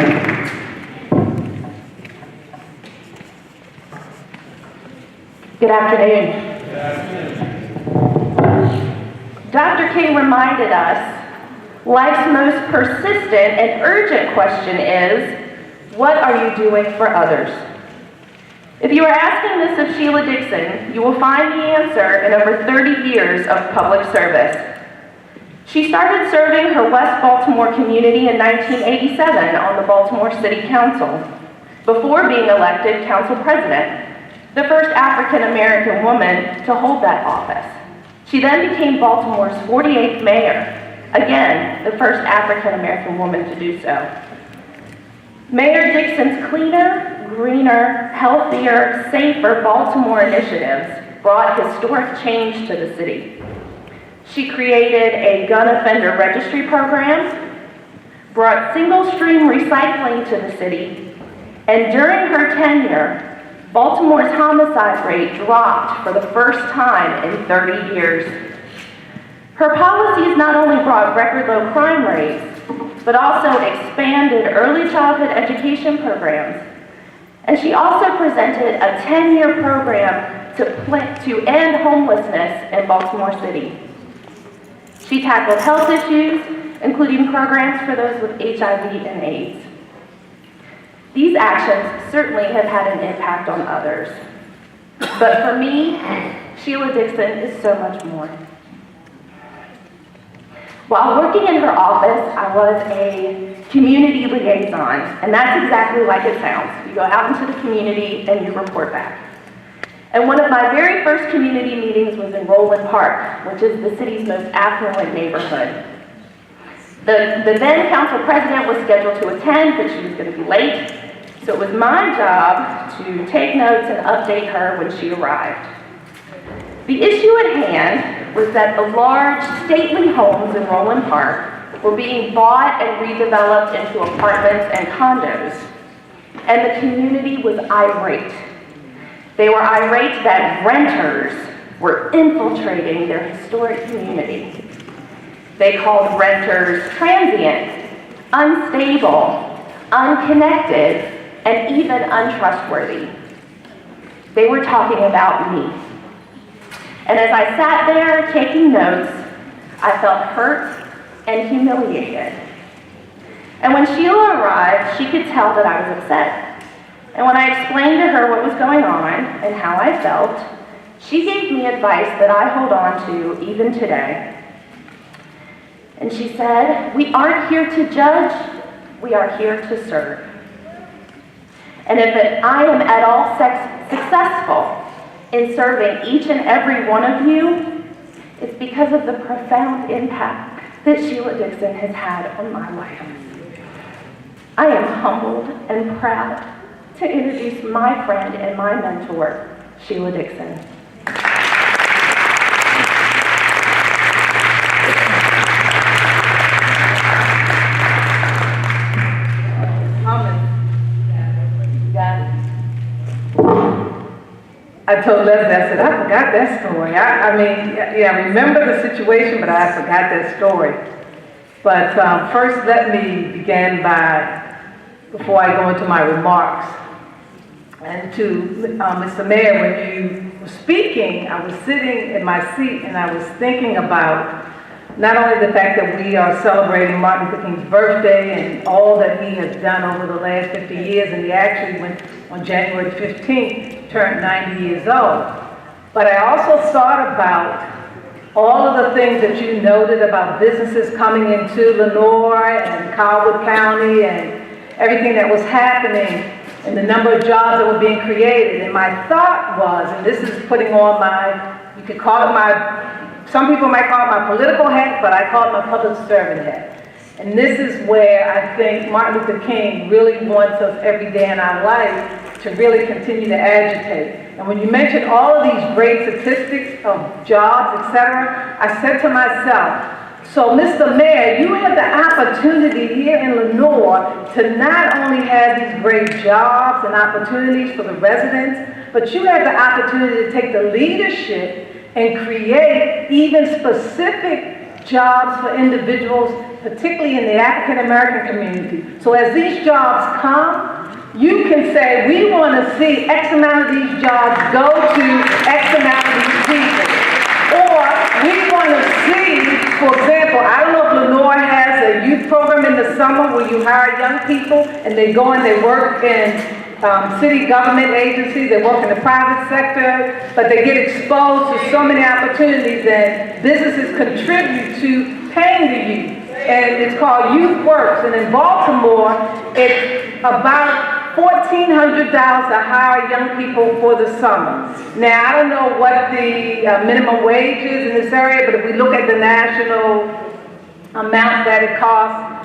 Good afternoon. Dr. King reminded us, life's most persistent and urgent question is, what are you doing for others? If you are asking this of Sheila Dixon, you will find the answer in over 30 years of public service. She started serving her West Baltimore community in 1987 on the Baltimore City Council, before being elected council president, the first African-American woman to hold that office. She then became Baltimore's 48th mayor, again, the first African-American woman to do so. Mayor Dixon's cleaner, greener, healthier, safer Baltimore initiatives brought historic change to the city. She created a gun offender registry program, brought single-stream recycling to the city, and during her tenure, Baltimore's homicide rate dropped for the first time in 30 years. Her policies not only brought record low crime rates, but also expanded early childhood education programs. And she also presented a 10-year program to end homelessness in Baltimore City. She tackled health issues, including programs for those with HIV and AIDS. These actions certainly have had an impact on others. But for me, Sheila Dixon is so much more. While working in her office, I was a community liaison, and that's exactly like it sounds. You go out into the community and you report back. And one of my very first community meetings was in Roland Park, which is the city's most affluent neighborhood. The then council president was scheduled to attend, but she was going to be late. So it was my job to take notes and update her when she arrived. The issue at hand was that the large, stately homes in Roland Park were being bought and redeveloped into apartments and condos, and the community was irate. They were irate that renters were infiltrating their historic community. They called renters transient, unstable, unconnected, and even untrustworthy. They were talking about me. And as I sat there taking notes, I felt hurt and humiliated. And when Sheila arrived, she could tell that I was upset. And when I explained to her what was going on and how I felt, she gave me advice that I hold on to even today. And she said, "We aren't here to judge, we are here to serve. And if I am at all successful in serving each and every one of you, it's because of the profound impact that Sheila Dixon has had on my life. I am humbled and proud to introduce my friend and my mentor, Sheila Dixon." I told Leslie, I said, I forgot that story. I remember the situation, but I forgot that story. But first, let me begin by, before I go into my remarks, and to Mr. Mayor, when you were speaking, I was sitting in my seat and I was thinking about not only the fact that we are celebrating Martin Luther King's birthday and all that he has done over the last 50 years, and he actually went on January 15th, turned 90 years old. But I also thought about all of the things that you noted about businesses coming into Lenoir and Caldwell County and everything that was happening and the number of jobs that were being created. And my thought was, and this is putting on my, you could call it my, some people might call it my political hat, but I call it my public servant hat. And this is where I think Martin Luther King really wants us every day in our life to really continue to agitate. And when you mentioned all of these great statistics of jobs, etc., I said to myself, so Mr. Mayor, you have the opportunity here in Lenoir to not only have these great jobs and opportunities for the residents, but you have the opportunity to take the leadership and create even specific jobs for individuals, particularly in the African American community. So as these jobs come, you can say, we want to see X amount of these jobs go to X amount of these people. Or we want to see, for example, I don't know if Lenoir has a youth program in the summer where you hire young people and they go and they work in city government agencies, they work in the private sector, but they get exposed to so many opportunities and businesses contribute to paying the youth. And it's called Youth Works. And in Baltimore, it's about $1,400 to hire young people for the summer. Now, I don't know what the minimum wage is in this area, but if we look at the national amount that it costs.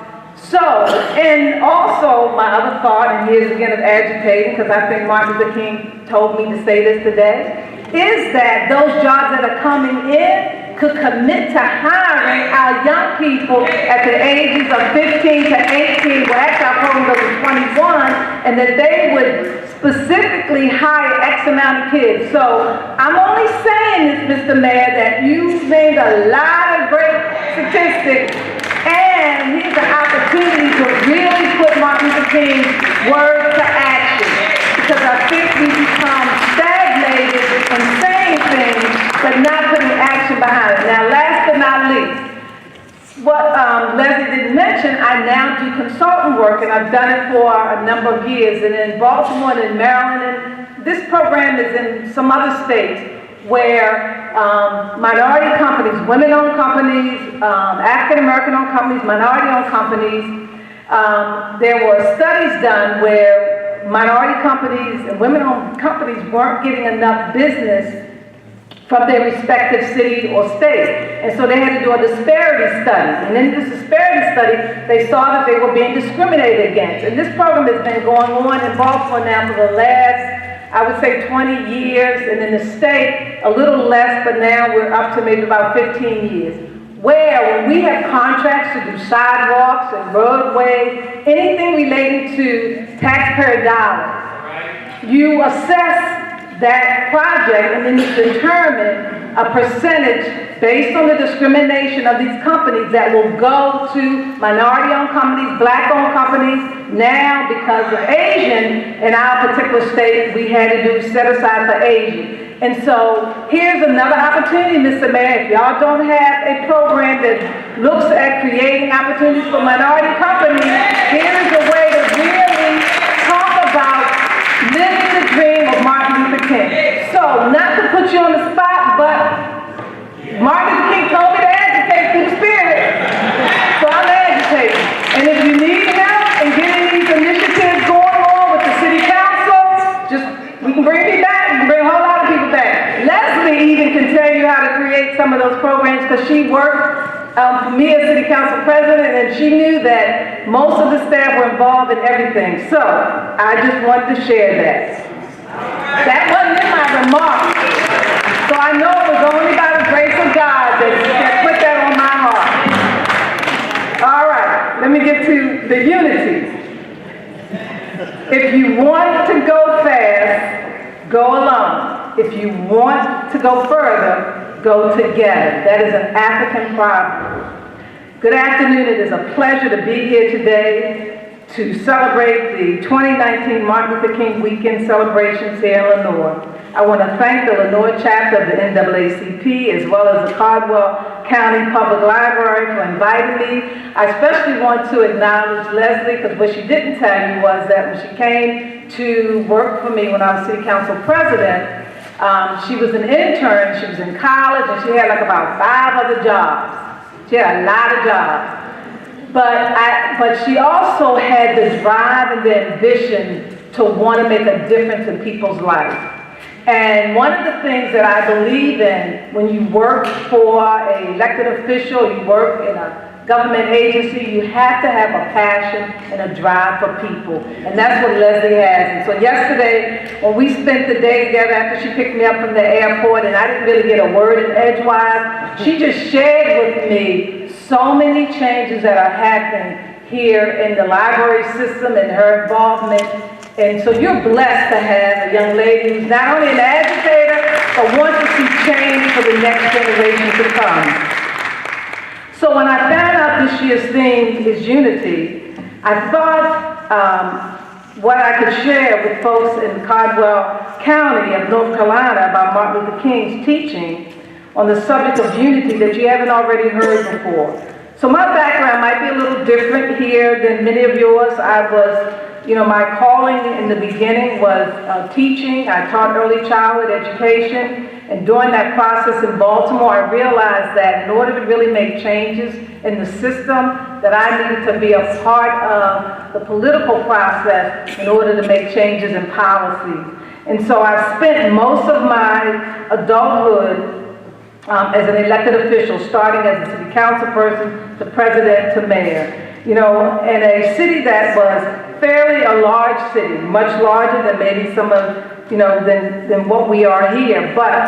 So, and also my other thought, and here's again of agitating, because I think Martin Luther King told me to say this today, is that those jobs that are coming in could commit to hiring our young people at the ages of 15 to 18, well actually our program goes to 21, and that they would specifically hire X amount of kids. So I'm only saying this, Mr. Mayor, that you named a lot of great statistics, and here's an opportunity to really put Martin Luther King's words to action. Because I think we become stagnated in saying things, but not putting action behind it. Now, last but not least, what Leslie didn't mention, I now do consultant work, and I've done it for a number of years. And in Baltimore and in Maryland, and this program is in some other states, where minority companies, women-owned companies, African-American-owned companies, minority-owned companies, there were studies done where minority companies and women-owned companies weren't getting enough business from their respective city or state. And so they had to do a disparity study. And in this disparity study, they saw that they were being discriminated against. And this program has been going on in Baltimore now for the last, I would say 20 years, and in the state, a little less, but now we're up to maybe about 15 years. Where when we have contracts to do sidewalks and roadways, anything relating to taxpayer dollars, you assess that project and then you determine a percentage based on the discrimination of these companies that will go to minority-owned companies, black-owned companies. Now, because of Asian, in our particular state, we had to do set aside for Asian. And so here's another opportunity, Mr. Mayor. If y'all don't have a program that looks at creating opportunities for minority companies, here's a way to really talk about dream of Martin Luther King. So, not to put you on the spot, but Martin Luther King told me to agitate through the Spirit. So I'm agitating. And if you need help in getting these initiatives going on with the city council, we can bring me back. We can bring a whole lot of people back. Leslie even can tell you how to create some of those programs because she worked for me as city council president, and she knew that most of the staff were involved in everything. So I just wanted to share that. That wasn't in my remarks. So I know it was only by the grace of God that put that on my heart. All right, let me get to the unity. If you want to go fast, go alone. If you want to go further, go together. That is an African proverb. Good afternoon. It is a pleasure to be here today to celebrate the 2019 Martin Luther King weekend celebrations here in Lenoir. I want to thank the Lenoir chapter of the NAACP as well as the Caldwell County Public Library for inviting me. I especially want to acknowledge Leslie because what she didn't tell you was that when she came to work for me when I was city council president, she was an intern, she was in college, and she had like about 5 other jobs. She had a lot of jobs. But she also had the drive and the ambition to want to make a difference in people's lives. And one of the things that I believe in when you work for an elected official, you work in a government agency, you have to have a passion and a drive for people. And that's what Leslie has. And so yesterday, when we spent the day together after she picked me up from the airport, and I didn't really get a word in edgewise, she just shared with me so many changes that are happening here in the library system and her involvement. And so you're blessed to have a young lady who's not only an agitator, but wants to see change for the next generation to come. So when I found out this year's theme is unity, I thought what I could share with folks in Caldwell County of North Carolina about Martin Luther King's teaching on the subject of unity that you haven't already heard before. So my background might be a little different here than many of yours. My calling in the beginning was teaching. I taught early childhood education. And during that process in Baltimore, I realized that in order to really make changes in the system, that I needed to be a part of the political process in order to make changes in policy. And so I spent most of my adulthood as an elected official, starting as a city council person to president to mayor. In a city that was fairly a large city, much larger than maybe some of, than what we are here, but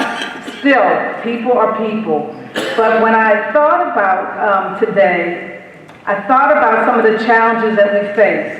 still, people are people. But when I thought about today, I thought about some of the challenges that we face.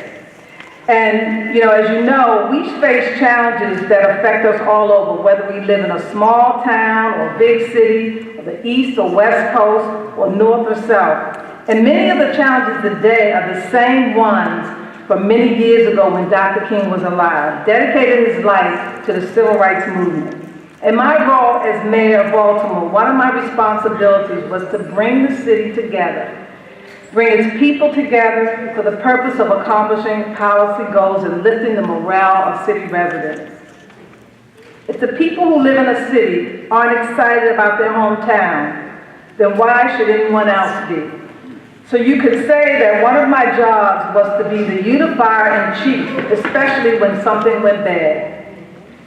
And, as you know, we face challenges that affect us all over, whether we live in a small town or big city, or the East or West Coast, or North or South. And many of the challenges today are the same ones from many years ago when Dr. King was alive, dedicated his life to the civil rights movement. In my role as mayor of Baltimore, one of my responsibilities was to bring the city together, bring its people together for the purpose of accomplishing policy goals and lifting the morale of city residents. If the people who live in a city aren't excited about their hometown, then why should anyone else be? So you could say that one of my jobs was to be the unifier in chief, especially when something went bad.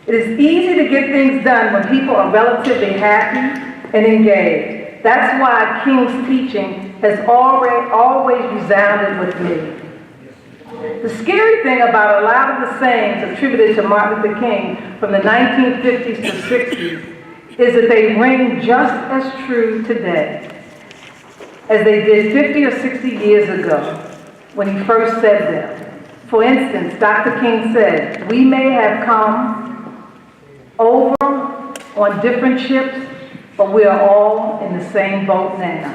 It is easy to get things done when people are relatively happy and engaged. That's why King's teaching has always resounded with me. The scary thing about a lot of the sayings attributed to Martin Luther King from the 1950s to 60s is that they ring just as true today as they did 50 or 60 years ago when he first said them. For instance, Dr. King said, "We may have come over on different ships, but we are all in the same boat now."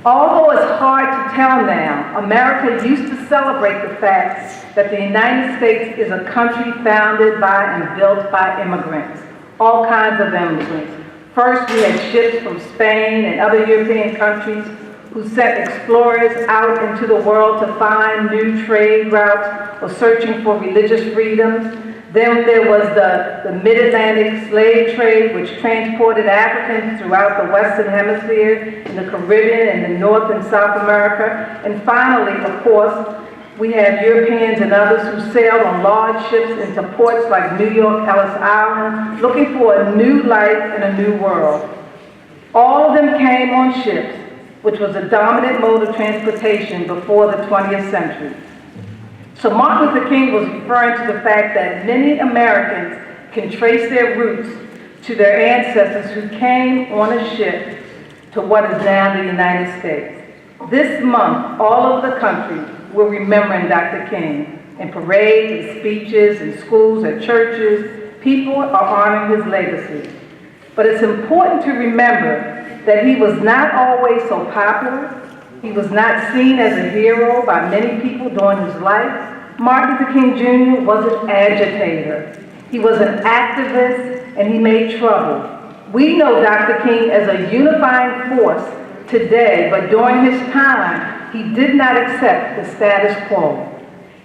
Although it's hard to tell now, America used to celebrate the fact that the United States is a country founded by and built by immigrants, all kinds of immigrants. First, we had ships from Spain and other European countries who sent explorers out into the world to find new trade routes or searching for religious freedoms. Then there was the mid-Atlantic slave trade, which transported Africans throughout the Western Hemisphere, in the Caribbean, and in North and South America. And finally, of course, we have Europeans and others who sailed on large ships into ports like New York, Ellis Island, looking for a new life and a new world. All of them came on ships, which was a dominant mode of transportation before the 20th century. So Martin Luther King was referring to the fact that many Americans can trace their roots to their ancestors who came on a ship to what is now the United States. This month, all over the country, we're remembering Dr. King. In parades and speeches, in schools and churches, people are honoring his legacy. But it's important to remember that he was not always so popular. He was not seen as a hero by many people during his life. Martin Luther King Jr. was an agitator. He was an activist, and he made trouble. We know Dr. King as a unifying force today, but during his time, he did not accept the status quo.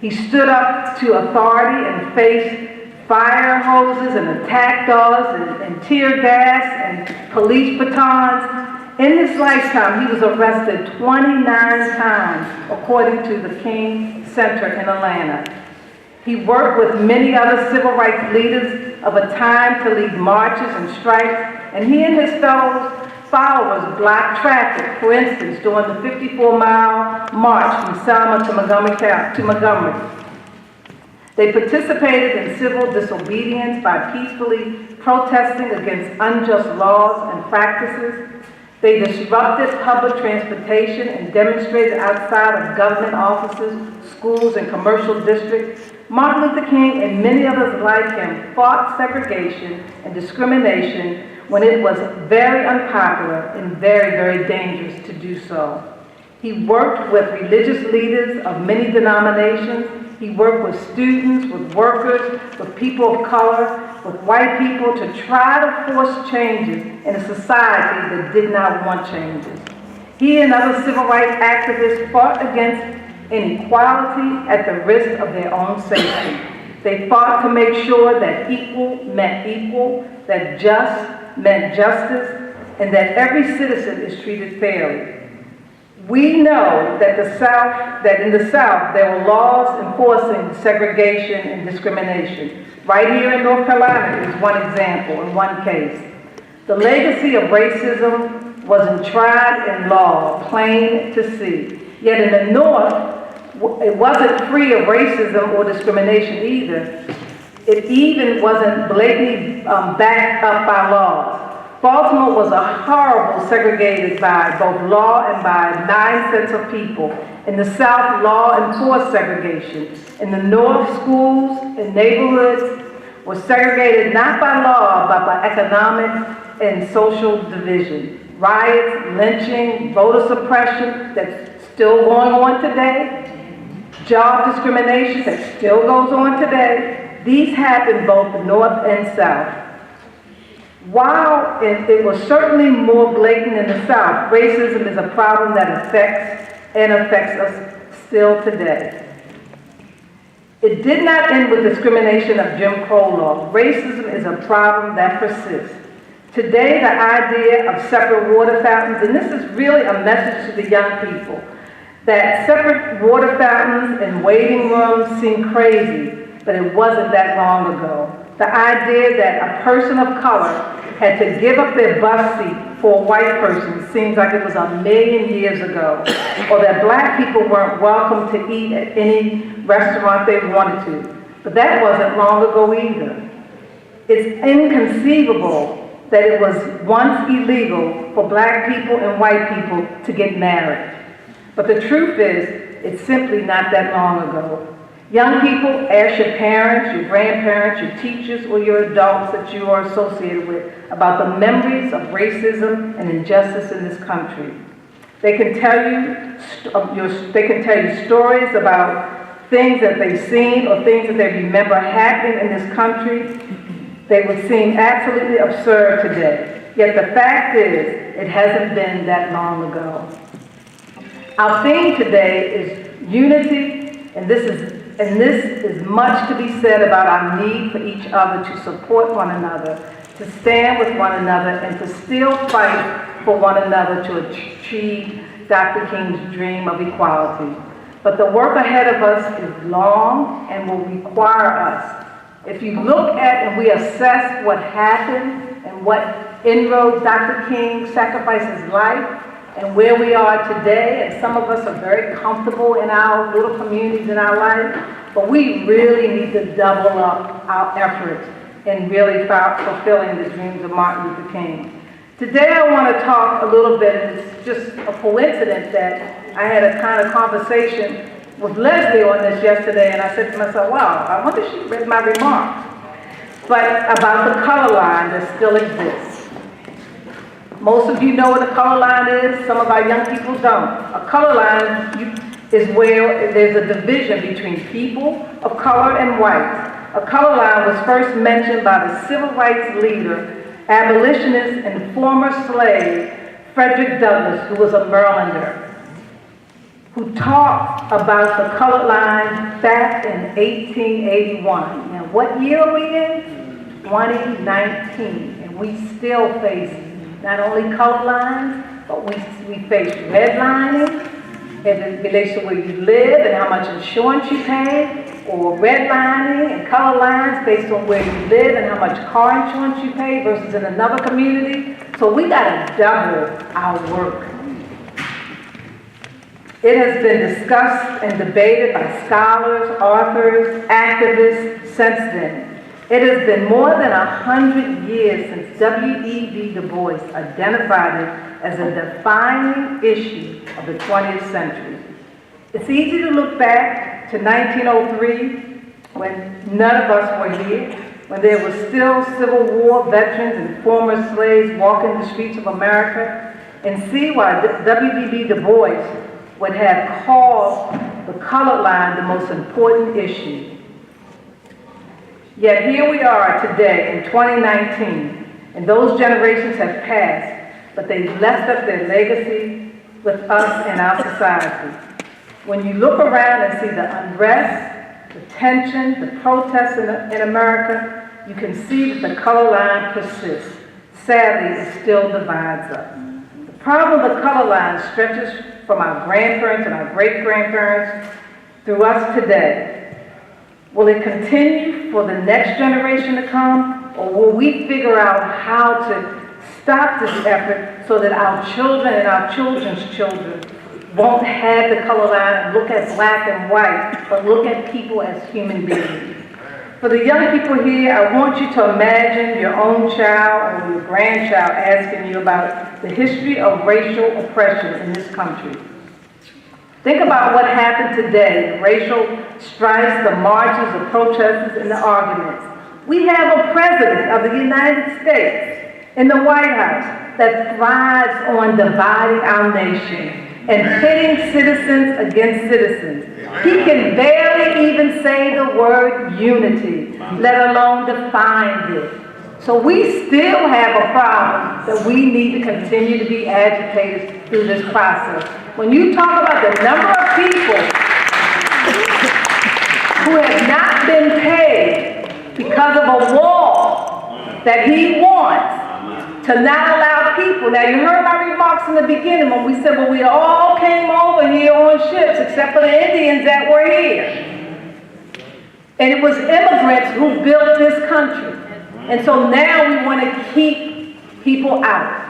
He stood up to authority and faced fire hoses and attack dogs and tear gas and police batons. In his lifetime, he was arrested 29 times, according to the King Center in Atlanta. He worked with many other civil rights leaders of a time to lead marches and strikes, and he and his followers blocked traffic, for instance, during the 54-mile march from Selma to Montgomery. They participated in civil disobedience by peacefully protesting against unjust laws and practices. They disrupted public transportation and demonstrated outside of government offices, schools, and commercial districts. Martin Luther King and many others like him fought segregation and discrimination when it was very unpopular and very, very dangerous to do so. He worked with religious leaders of many denominations. He worked with students, with workers, with people of color, with white people to try to force changes in a society that did not want changes. He and other civil rights activists fought against inequality at the risk of their own safety. They fought to make sure that equal meant equal, that just meant justice, and that every citizen is treated fairly. We know that in the South, there were laws enforcing segregation and discrimination. Right here in North Carolina is one example in one case. The legacy of racism was enshrined in law, plain to see. Yet in the North, it wasn't free of racism or discrimination either. It even wasn't blatantly backed up by laws. Baltimore was a horrible segregated by both law and by 9 sets of people. In the South, law enforced segregation. In the North, schools and neighborhoods were segregated not by law, but by economic and social division. Riots, lynching, voter suppression that's still going on today, job discrimination that still goes on today. These happen both North and South. While it was certainly more blatant in the South, racism is a problem that affects us still today. It did not end with discrimination of Jim Crow law. Racism is a problem that persists. Today, the idea of separate water fountains, and this is really a message to the young people, that separate water fountains and waiting rooms seem crazy, but it wasn't that long ago. The idea that a person of color had to give up their bus seat for a white person seems like it was a million years ago, or that black people weren't welcome to eat at any restaurant they wanted to. But that wasn't long ago either. It's inconceivable that it was once illegal for black people and white people to get married. But the truth is, it's simply not that long ago. Young people, ask your parents, your grandparents, your teachers, or your adults that you are associated with about the memories of racism and injustice in this country. They can tell you stories about things that they've seen or things that they remember happening in this country. They would seem absolutely absurd today. Yet the fact is, it hasn't been that long ago. Our theme today is unity, and this is and this is much to be said about our need for each other to support one another, to stand with one another, and to still fight for one another to achieve Dr. King's dream of equality. But the work ahead of us is long and will require us. If you look at and we assess what happened and what inroads Dr. King sacrificed his life and where we are today, and some of us are very comfortable in our little communities in our life, but we really need to double up our efforts in really fulfilling the dreams of Martin Luther King. Today I want to talk a little bit, and it's just a coincidence that I had a kind of conversation with Leslie on this yesterday, and I said to myself, wow, I wonder if she read my remarks. But about the color line that still exists. Most of you know what a color line is, some of our young people don't. A color line is where there's a division between people of color and whites. A color line was first mentioned by the civil rights leader, abolitionist and former slave Frederick Douglass, who was a Marylander, who talked about the colored line back in 1881. Now, what year are we in? 2019, and we still face not only colored lines, but we face redlining in relation to where you live and how much insurance you pay, or redlining and color lines based on where you live and how much car insurance you pay versus in another community. So we got to double our work. It has been discussed and debated by scholars, authors, activists since then. It has been more than 100 years since W.E.B. Du Bois identified it as a defining issue of the 20th century. It's easy to look back to 1903, when none of us were here, when there were still Civil War veterans and former slaves walking the streets of America, and see why W.E.B. Du Bois would have called the colored line the most important issue. Yet here we are today in 2019, and those generations have passed, but they've left us their legacy with us in our society. When you look around and see the unrest, the tension, the protests in America, you can see that the color line persists. Sadly, it still divides us. The problem of the color line stretches from our grandparents and our great-grandparents through us today. Will it continue for the next generation to come, or will we figure out how to stop this effort so that our children and our children's children won't have the color line and look at black and white, but look at people as human beings? For the young people here, I want you to imagine your own child or your grandchild asking you about the history of racial oppression in this country. Think about what happened today, the racial strikes, the marches, the protests, and the arguments. We have a president of the United States in the White House that thrives on dividing our nation and pitting citizens against citizens. He can barely even say the word unity, let alone define it. So we still have a problem that we need to continue to be agitated through this process. When you talk about the number of people who have not been paid because of a wall that he wants to not allow people. Now you heard my remarks in the beginning when we said, well, we all came over here on ships except for the Indians that were here. And it was immigrants who built this country. And so now we want to keep people out.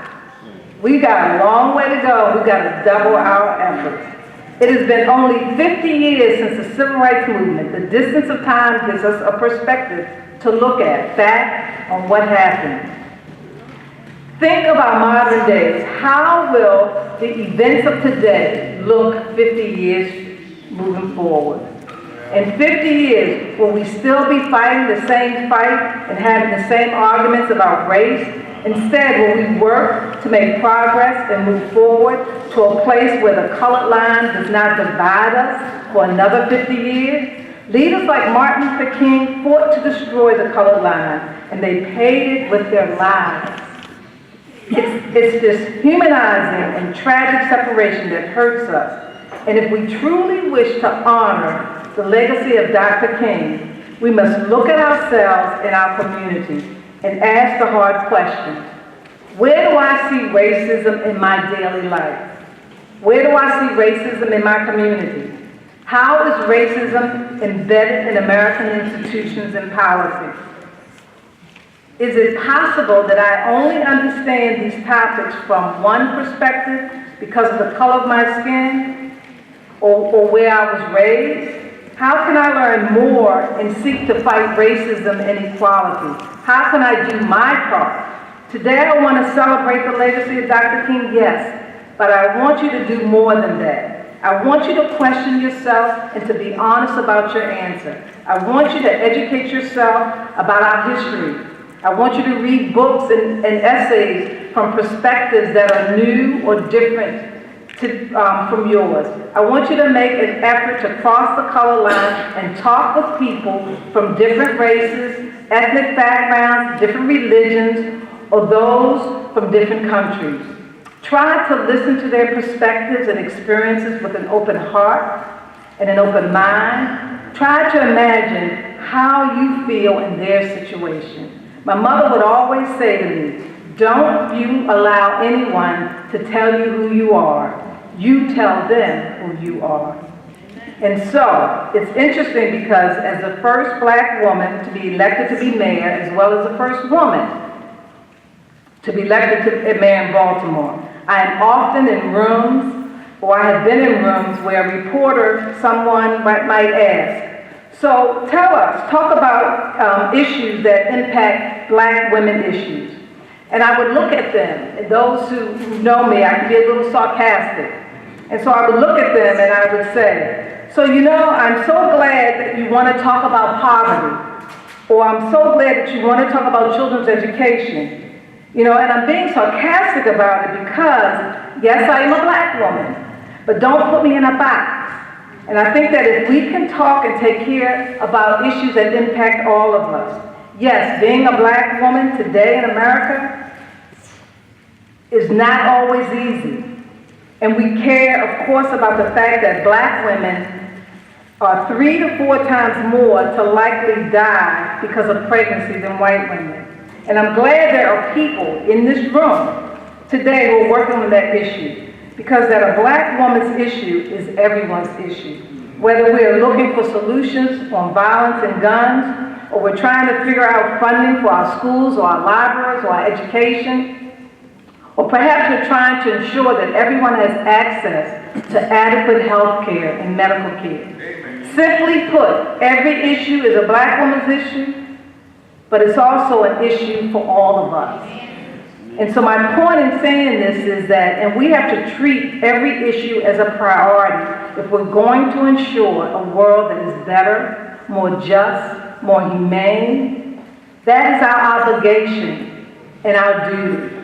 We got a long way to go. We've got to double our efforts. It has been only 50 years since the Civil Rights Movement. The distance of time gives us a perspective to look at, fact on what happened. Think of our modern days. How will the events of today look 50 years moving forward? In 50 years, will we still be fighting the same fight and having the same arguments about race? Instead, will we work to make progress and move forward to a place where the colored line does not divide us for another 50 years? Leaders like Martin Luther King fought to destroy the colored line, and they paid it with their lives. It's this humanizing and tragic separation that hurts us. And if we truly wish to honor the legacy of Dr. King, we must look at ourselves and our communities and ask the hard questions. Where do I see racism in my daily life? Where do I see racism in my community? How is racism embedded in American institutions and policies? Is it possible that I only understand these topics from one perspective because of the color of my skin or where I was raised? How can I learn more and seek to fight racism and inequality? How can I do my part? Today I want to celebrate the legacy of Dr. King, yes, but I want you to do more than that. I want you to question yourself and to be honest about your answer. I want you to educate yourself about our history. I want you to read books and essays from perspectives that are new or different from yours. I want you to make an effort to cross the color line and talk with people from different races, ethnic backgrounds, different religions, or those from different countries. Try to listen to their perspectives and experiences with an open heart and an open mind. Try to imagine how you feel in their situation. My mother would always say to me, don't you allow anyone to tell you who you are. You tell them who you are. And so, it's interesting because as the first black woman to be elected to be mayor, as well as the first woman to be elected to mayor in Baltimore, I am often in rooms, or I have been in rooms where a reporter, someone might ask, so tell us, talk about issues that impact black women issues. And I would look at them, and those who know me, I can be a little sarcastic. And so I would look at them and I would say, so you know, I'm so glad that you want to talk about poverty, or I'm so glad that you want to talk about children's education. You know, and I'm being sarcastic about it because, yes, I am a black woman, but don't put me in a box. And I think that if we can talk and take care about issues that impact all of us, yes, being a black woman today in America is not always easy. And we care, of course, about the fact that black women are 3 to 4 times more to likely die because of pregnancy than white women. And I'm glad there are people in this room today who are working on that issue, because that a black woman's issue is everyone's issue. Whether we're looking for solutions on violence and guns, or we're trying to figure out funding for our schools or our libraries or our education, or perhaps we're trying to ensure that everyone has access to adequate health care and medical care. Simply put, every issue is a black woman's issue, but it's also an issue for all of us. And so my point in saying this is that, and we have to treat every issue as a priority if we're going to ensure a world that is better, more just, more humane. That is our obligation and our duty.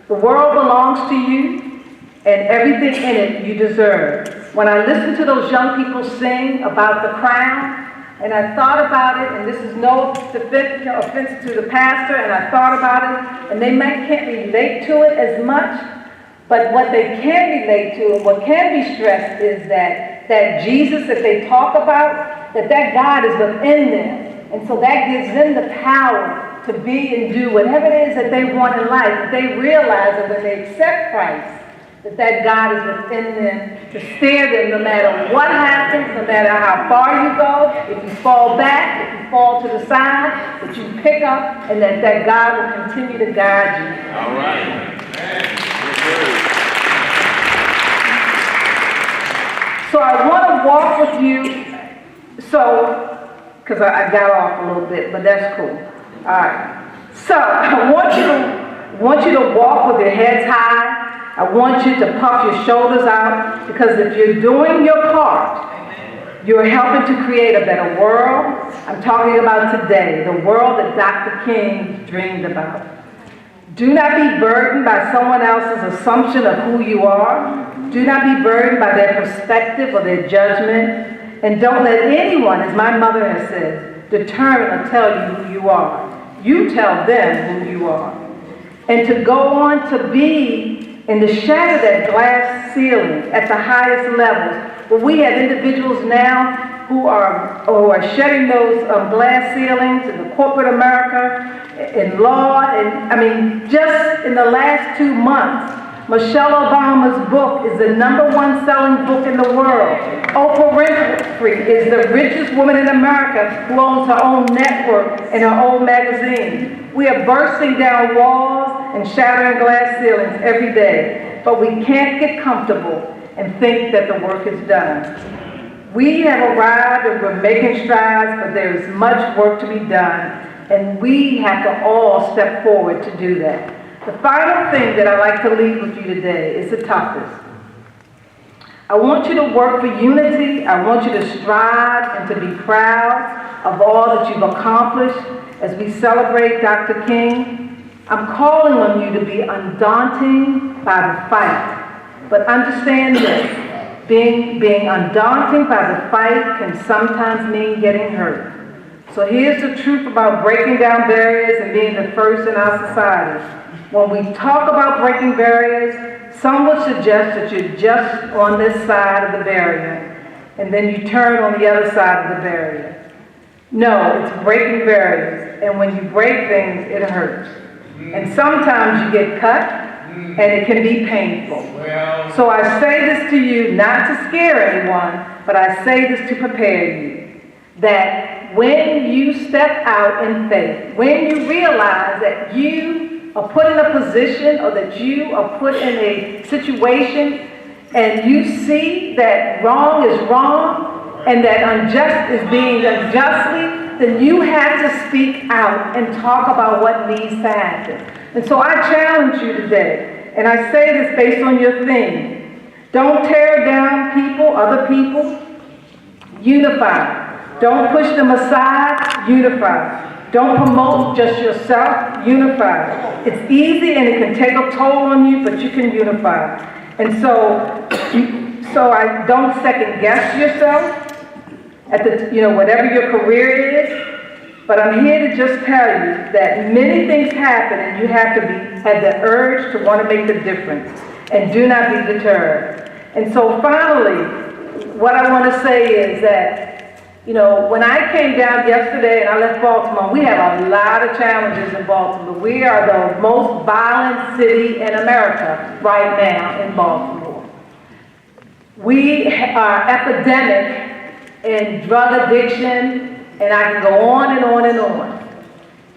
The world belongs to you, and everything in it you deserve. When I listen to those young people sing about the crown, and I thought about it, and this is no offense to the pastor, and I thought about it, and they can't relate to it as much, but what they can relate to and what can be stressed is that Jesus that they talk about, that God is within them. And so that gives them the power to be and do whatever it is that they want in life. That they realize that when they accept Christ, that God is within them to steer them no matter what happens, no matter how far you go, if you fall back, if you fall to the side, that you pick up, and that God will continue to guide you. All right. So I want to walk with you, because I got off a little bit, but that's cool. All right. So I want you to walk with your heads high. I want you to puff your shoulders out, because if you're doing your part, you're helping to create a better world. I'm talking about today, the world that Dr. King dreamed about. Do not be burdened by someone else's assumption of who you are. Do not be burdened by their perspective or their judgment. And don't let anyone, as my mother has said, determine or tell you who you are. You tell them who you are. And to go on to be in the shadow of that glass ceiling at the highest levels, where we have individuals now who are shedding those glass ceilings in the corporate America, in law, and I mean, just in the last 2 months, Michelle Obama's book is the #1 selling book in the world. Oprah Winfrey is the richest woman in America who owns her own network and her own magazine. We are bursting down walls and shattering glass ceilings every day, but we can't get comfortable and think that the work is done. We have arrived and we're making strides, but there is much work to be done, and we have to all step forward to do that. The final thing that I'd like to leave with you today is the toughest. I want you to work for unity. I want you to strive and to be proud of all that you've accomplished as we celebrate Dr. King. I'm calling on you to be undaunting by the fight. But understand this, being undaunting by the fight can sometimes mean getting hurt. So here's the truth about breaking down barriers and being the first in our society. When we talk about breaking barriers, some would suggest that you're just on this side of the barrier, and then you turn on the other side of the barrier. No, it's breaking barriers, and when you break things, it hurts. And sometimes you get cut, and it can be painful. So I say this to you, not to scare anyone, but I say this to prepare you, that when you step out in faith, when you realize that you are put in a position or that you are put in a situation and you see that wrong is wrong and that unjust is being unjustly, then you have to speak out and talk about what needs to happen. And so I challenge you today, and I say this based on your theme. Don't tear down people, other people. Unify. Don't push them aside. Unify. Don't promote just yourself. Unify. It's easy and it can take a toll on you, but you can unify. And so I don't second guess yourself at whatever your career is. But I'm here to just tell you that many things happen and you have to have the urge to want to make the difference. And do not be deterred. And so finally, what I want to say is that when I came down yesterday and I left Baltimore, we have a lot of challenges in Baltimore. We are the most violent city in America right now in Baltimore. We are epidemic in drug addiction, and I can go on and on and on.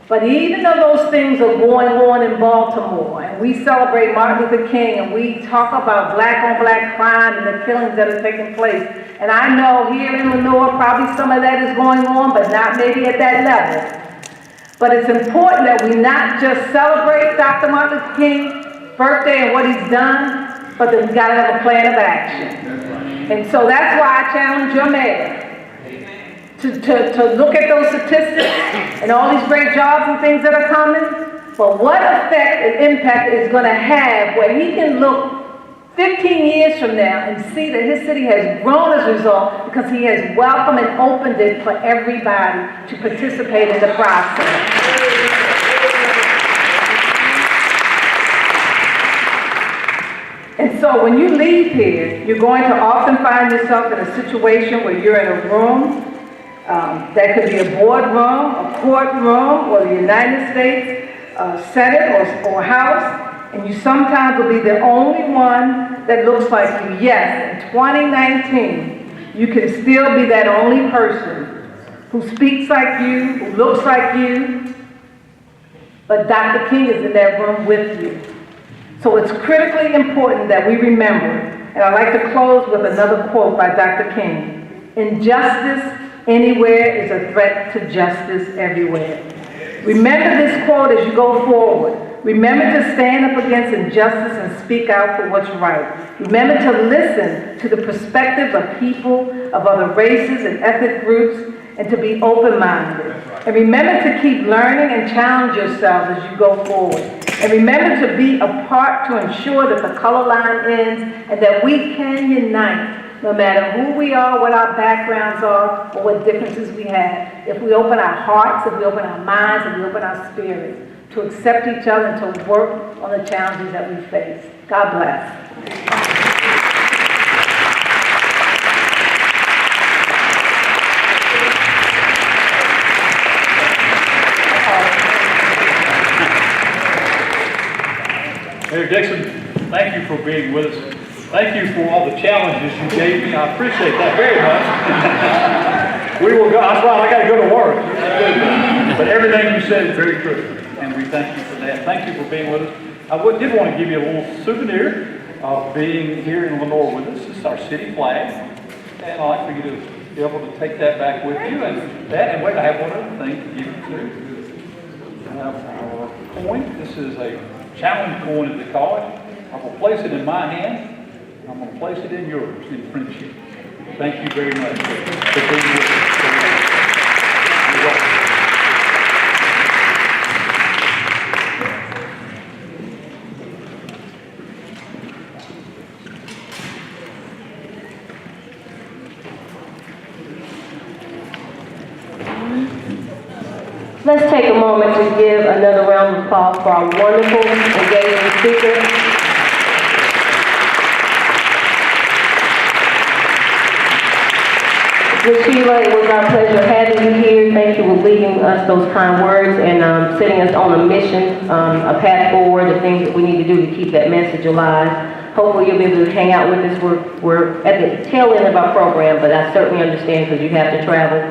But even though those things are going on in Baltimore, and we celebrate Martin Luther King, and we talk about black-on-black crime and the killings that are taking place, and I know here in Lenoir probably some of that is going on, but not maybe at that level. But it's important that we not just celebrate Dr. Martin Luther King's birthday and what he's done, but that we got to have a plan of action. And so that's why I challenge your mayor to look at those statistics and all these great jobs and things that are coming, but what effect and impact it's going to have where he can look 15 years from now and see that his city has grown as a result because he has welcomed and opened it for everybody to participate in the process. And so when you leave here, you're going to often find yourself in a situation where you're in a room. That could be a boardroom, a courtroom, or the United States Senate or House, and you sometimes will be the only one that looks like you. Yes, in 2019, you can still be that only person who speaks like you, who looks like you, but Dr. King is in that room with you. So it's critically important that we remember, and I'd like to close with another quote by Dr. King. Injustice anywhere is a threat to justice everywhere. Remember this quote as you go forward. Remember to stand up against injustice and speak out for what's right. Remember to listen to the perspectives of people of other races and ethnic groups and to be open-minded. And remember to keep learning and challenge yourself as you go forward. And remember to be a part to ensure that the color line ends and that we can unite no matter who we are, what our backgrounds are, or what differences we have. If we open our hearts, if we open our minds, if we open our spirits to accept each other and to work on the challenges that we face. God bless. Mayor Dixon, thank you for being with us. Thank you for all the challenges you gave me. I appreciate that very much. We will go, that's right, I got to go to work. But everything you said is very true, and we thank you for that. Thank you for being with us. I did want to give you a little souvenir of being here in Lenoir with us. This is our city flag, and I'd like for you to be able to take that back with you. And wait, I have one other thing to give you too. I have our coin. This is a challenge coin, as they call it. I will place it in my hand. I'm going to place it in yours in friendship. Thank you very much for being with us. You're welcome. Let's take a moment to give another round of applause for our wonderful, engaging speaker. Ms. Sheila, it was our pleasure having you here. Thank you for leading us those kind words and setting us on a mission, a path forward, the things that we need to do to keep that message alive. Hopefully you'll be able to hang out with us. We're at the tail end of our program, but I certainly understand because you have to travel.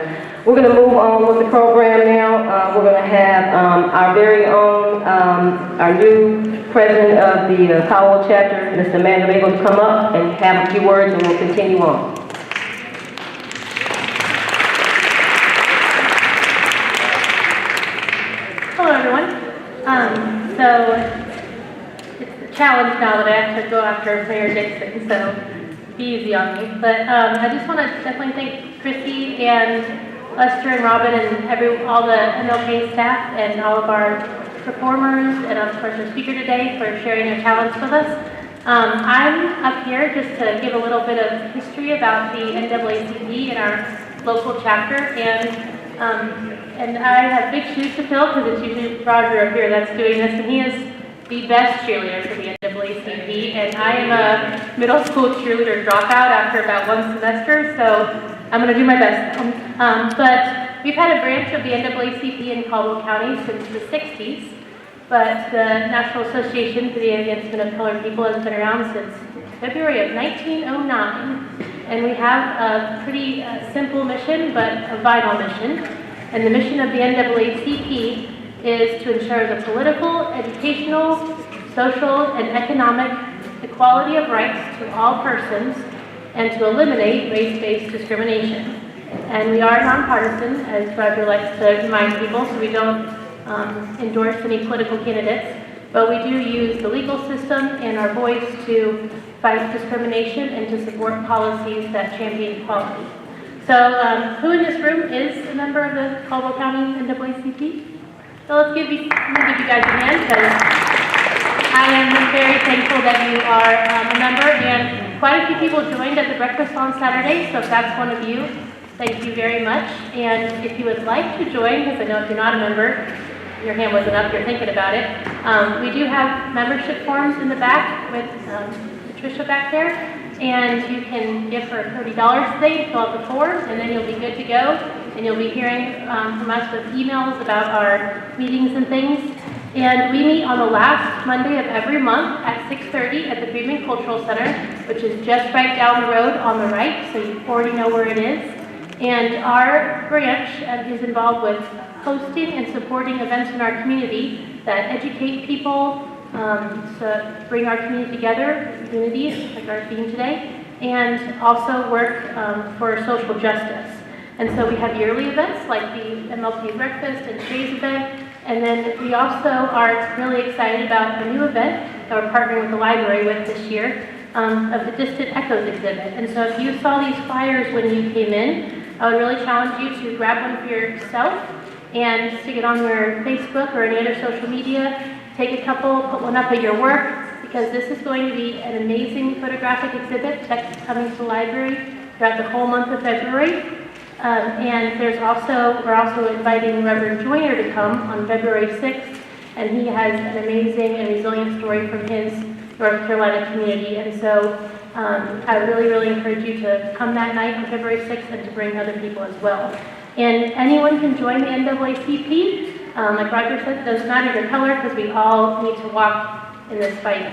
We're going to move on with the program now. We're going to have our very own, our new president of the Caldwell chapter, Mr. Amanda Bagel, to come up and have a few words, and we'll continue on. Hello, everyone. So it's the challenge now that I have to go after Mayor Dixon, so be easy on me. But I just want to definitely thank Chrissy and Lester and Robin and all the MLK staff and all of our performers and of course our speaker today for sharing their talents with us. I'm up here just to give a little bit of history about the NAACP and our local chapter, and I have big shoes to fill because it's usually Roger up here that's doing this, and he is the best cheerleader for the NAACP, and I am a middle school cheerleader dropout after about one semester, so I'm going to do my best. But we've had a branch of the NAACP in Caldwell County since the 60s, but the National Association for the Advancement of Colored People has been around since February of 1909, and we have a pretty simple mission, but a vital mission. And the mission of the NAACP is to ensure the political, educational, social, and economic equality of rights to all persons and to eliminate race-based discrimination. And we are nonpartisan, as Roger likes to remind people, so we don't endorse any political candidates, but we do use the legal system and our voice to fight discrimination and to support policies that champion equality. So who in this room is a member of the Caldwell County NAACP? So let me give you guys a hand, because I am very thankful that you are a member, and quite a few people joined at the breakfast on Saturday, so if that's one of you, thank you very much. And if you would like to join, because I know if you're not a member, your hand wasn't up, you're thinking about it, we do have membership forms in the back with Patricia back there. And you can give her $30 today to fill out the form, and then you'll be good to go. And you'll be hearing from us with emails about our meetings and things. And we meet on the last Monday of every month at 6:30 at the Freedman Cultural Center, which is just right down the road on the right, so you already know where it is. And our branch is involved with hosting and supporting events in our community that educate people, to bring our community together, communities like our theme today, and also work for social justice. And so we have yearly events like the MLK Breakfast and today's event, and then we also are really excited about a new event that we're partnering with the library with this year, of the Distant Echoes exhibit. And so if you saw these flyers when you came in, I would really challenge you to grab one for yourself and stick it on your Facebook or any other social media. Take a couple, put one up at your work, because this is going to be an amazing photographic exhibit that's coming to the library throughout the whole month of February. And we're also inviting Reverend Joyner to come on February 6th, and he has an amazing and resilient story from his North Carolina community. And so I really, really encourage you to come that night on February 6th and to bring other people as well. And anyone can join the NAACP. Like Roger said, it doesn't matter your color, because we all need to walk in this fight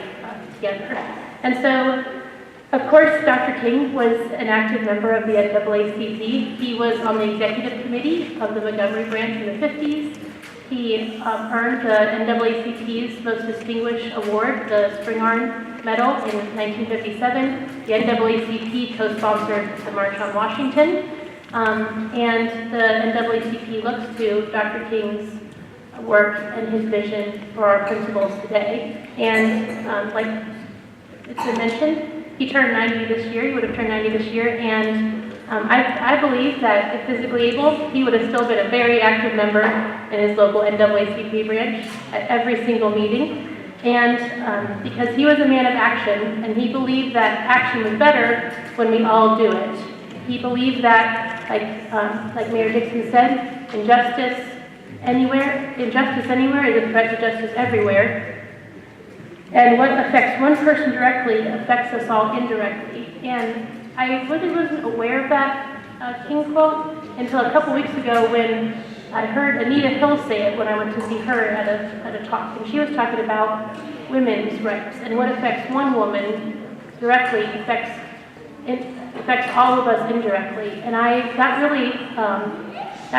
together. And so, of course, Dr. King was an active member of the NAACP. He was on the executive committee of the Montgomery branch in the 50s. He earned the NAACP's Most Distinguished Award, the Spingarn Medal, in 1957. The NAACP co-sponsored the March on Washington. And the NAACP looks to Dr. King's work and his vision for our principals today. And like it's been mentioned, he turned 90 this year. He would have turned 90 this year. And I believe that if physically able, he would have still been a very active member in his local NAACP branch at every single meeting. And because he was a man of action, and he believed that action was better when we all do it. He believed that, like Mayor Dixon said, injustice anywhere is a threat to justice everywhere. And what affects one person directly affects us all indirectly. And I really wasn't aware of that King quote until a couple weeks ago when I heard Anita Hill say it when I went to see her at a talk. And she was talking about women's rights and what affects one woman directly affects all of us indirectly. And that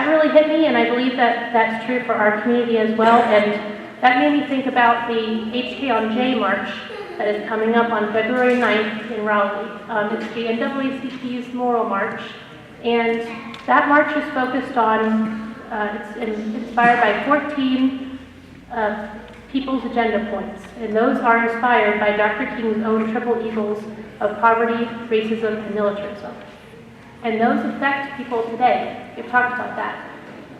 really hit me, and I believe that that's true for our community as well. And that made me think about the HK on J March that is coming up on February 9th in Raleigh. It's the NAACP's Moral March, and that march is focused on, it's inspired by 14 people's agenda points, and those are inspired by Dr. King's own triple evils of poverty, racism, and militarism. And those affect people today. We've talked about that.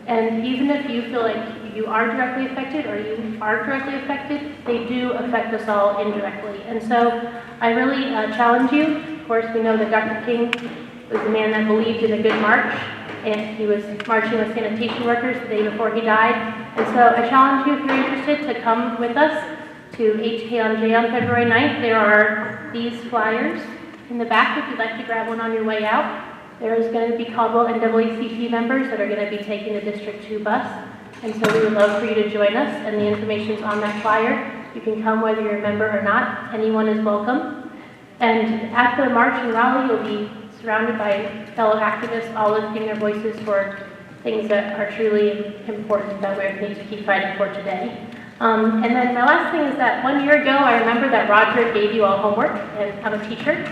And even if you feel like you are directly affected or you are directly affected, they do affect us all indirectly. And so I really challenge you. Of course, we know that Dr. King was a man that believed in a good march, and he was marching with sanitation workers the day before he died. And so I challenge you, if you're interested, to come with us to HK on J on February 9th. There are these flyers in the back if you'd like to grab one on your way out. There's going to be Caldwell NAACP members that are going to be taking the District 2 bus. And so we would love for you to join us, and the information's on that flyer. You can come whether you're a member or not. Anyone is welcome. And at the march in Raleigh, you'll be surrounded by fellow activists, all lifting their voices for things that are truly important that we need to keep fighting for today. And then my last thing is that 1 year ago, I remember that Roger gave you all homework, and I'm a teacher.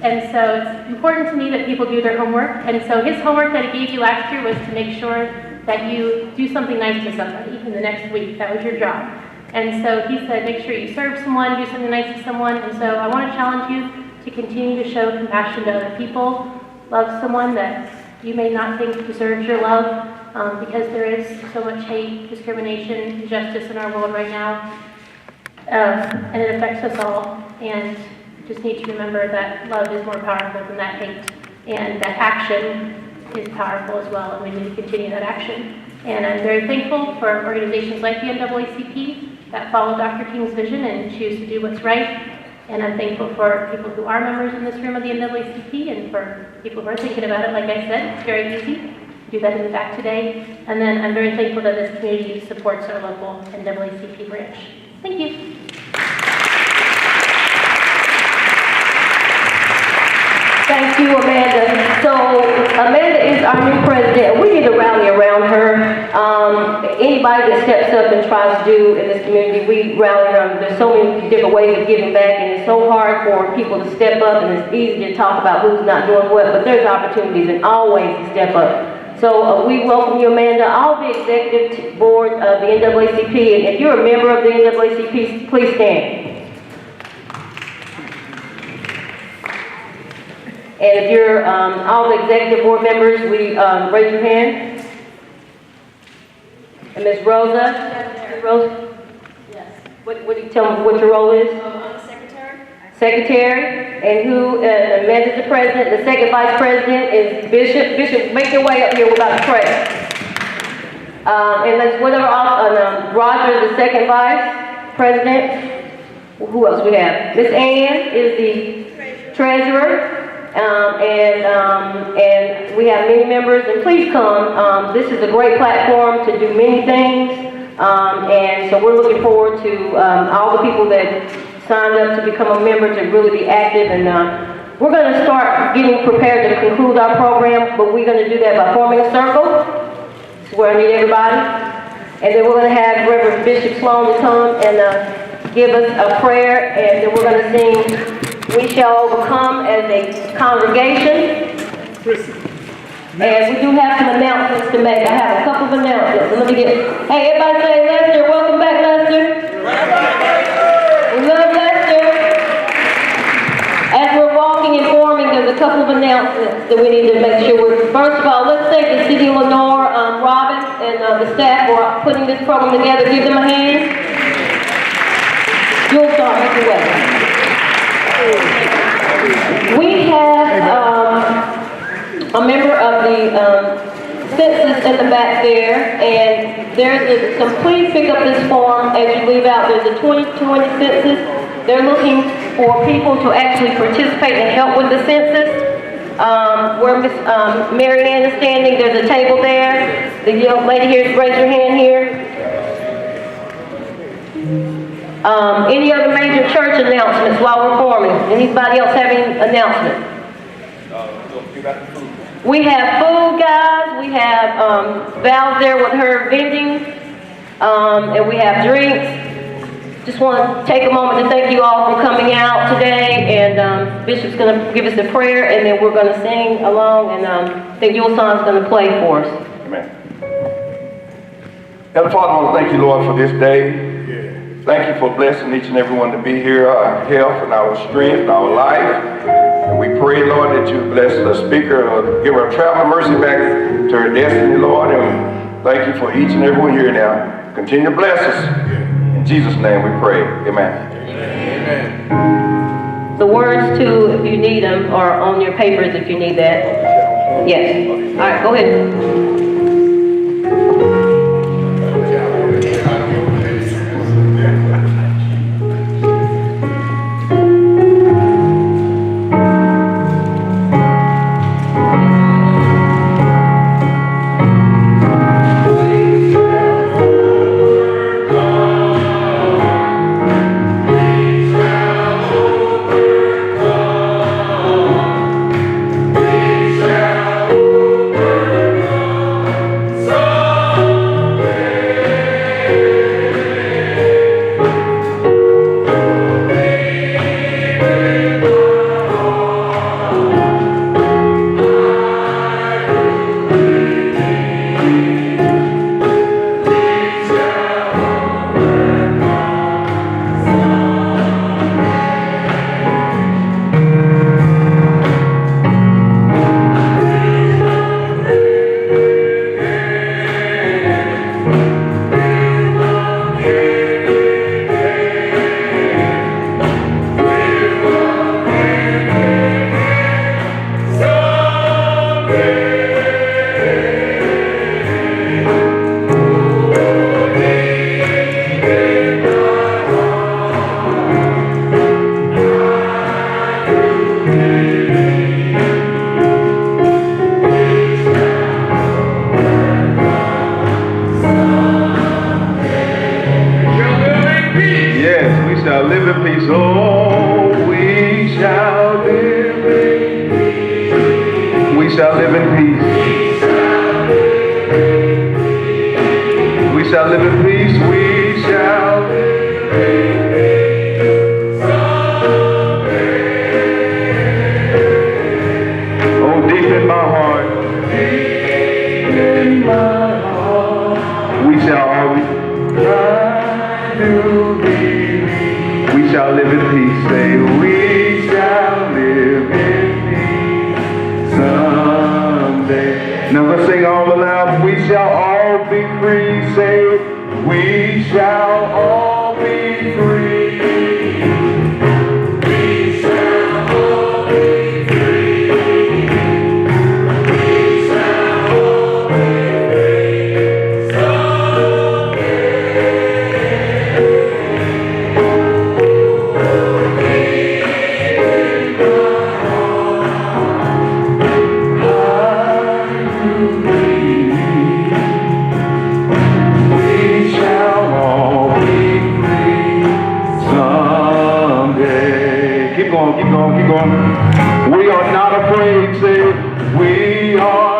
And so it's important to me that people do their homework. And so his homework that he gave you last year was to make sure that you do something nice to somebody in the next week. That was your job. And so he said, make sure you serve someone, do something nice to someone. And so I want to challenge you to continue to show compassion to other people, love someone that you may not think deserves your love, because there is so much hate, discrimination, injustice in our world right now. And it affects us all. And just need to remember that love is more powerful than that hate, and that action is powerful as well, and we need to continue that action. And I'm very thankful for organizations like the NAACP that follow Dr. King's vision and choose to do what's right. And I'm thankful for people who are members in this room of the NAACP, and for people who are thinking about it. Like I said, it's very easy. Do that in the back today. And then I'm very thankful that this community supports our local NAACP branch. Thank you. Thank you, Amanda. So Amanda is our new president, and we need to rally around her. Anybody that steps up and tries to do in this community, we rally around. There's so many different ways of giving back, and it's so hard for people to step up, and it's easy to talk about who's not doing what, but there's opportunities and all ways to step up. So we welcome you, Amanda, all the executive board of the NAACP, and if you're a member of the NAACP, please stand. And if you're all the executive board members, we raise your hand. And Ms. Rosa? Ms. Rosa? Yes. What do you tell me what your role is? I'm the secretary. Secretary. And who, Amanda's the president. The second vice president is Bishop. Bishop, make your way up here. We're about to pray. And that's whatever, Roger is the second vice president. Who else we have? Miss Ann is the treasurer. And we have many members, and please come. This is a great platform to do many things. And so we're looking forward to all the people that signed up to become a member to really be active. And we're going to start getting prepared to conclude our program, but we're going to do that by forming a circle. This is where I need everybody. And then we're going to have Reverend Bishop Sloan to come and give us a prayer, and then we're going to sing "We Shall Overcome" as a congregation. And we do have some announcements to make. I have a couple of announcements. Let me get, hey, everybody say Lester. Welcome back, Lester. We love Lester. As we're walking and forming, there's a couple of announcements that we need to make sure we're, first of all, let's thank the City of Lenoir, Robin, and the staff for putting this program together. Give them a hand. You'll start making way. We have a member of the census at the back there, and there's some, please pick up this form as you leave out. There's a 2020 census. They're looking for people to actually participate and help with the census. Where Miss Mary Ann is standing, there's a table there. The young lady here, raise your hand here. Any other major church announcements while we're forming? Anybody else have any announcements? We have food, guys. We have Val's there with her vending, and we have drinks. Just want to take a moment to thank you all for coming out today, and Bishop's going to give us a prayer, and then we're going to sing along, and I think Yule Song's going to play for us. Amen. Heavenly Father, I want to thank you, Lord, for this day. Thank you for blessing each and every one to be here, our health and our strength and our life. And we pray, Lord, that you bless the speaker, give her travel mercy back to her destiny, Lord. And thank you for each and every one here now. Continue to bless us. In Jesus' name we pray. Amen. Amen. The words, too, if you need them, are on your papers if you need that. Yes. All right, go ahead. We shall going, keep going, keep going. We are not afraid, say, we are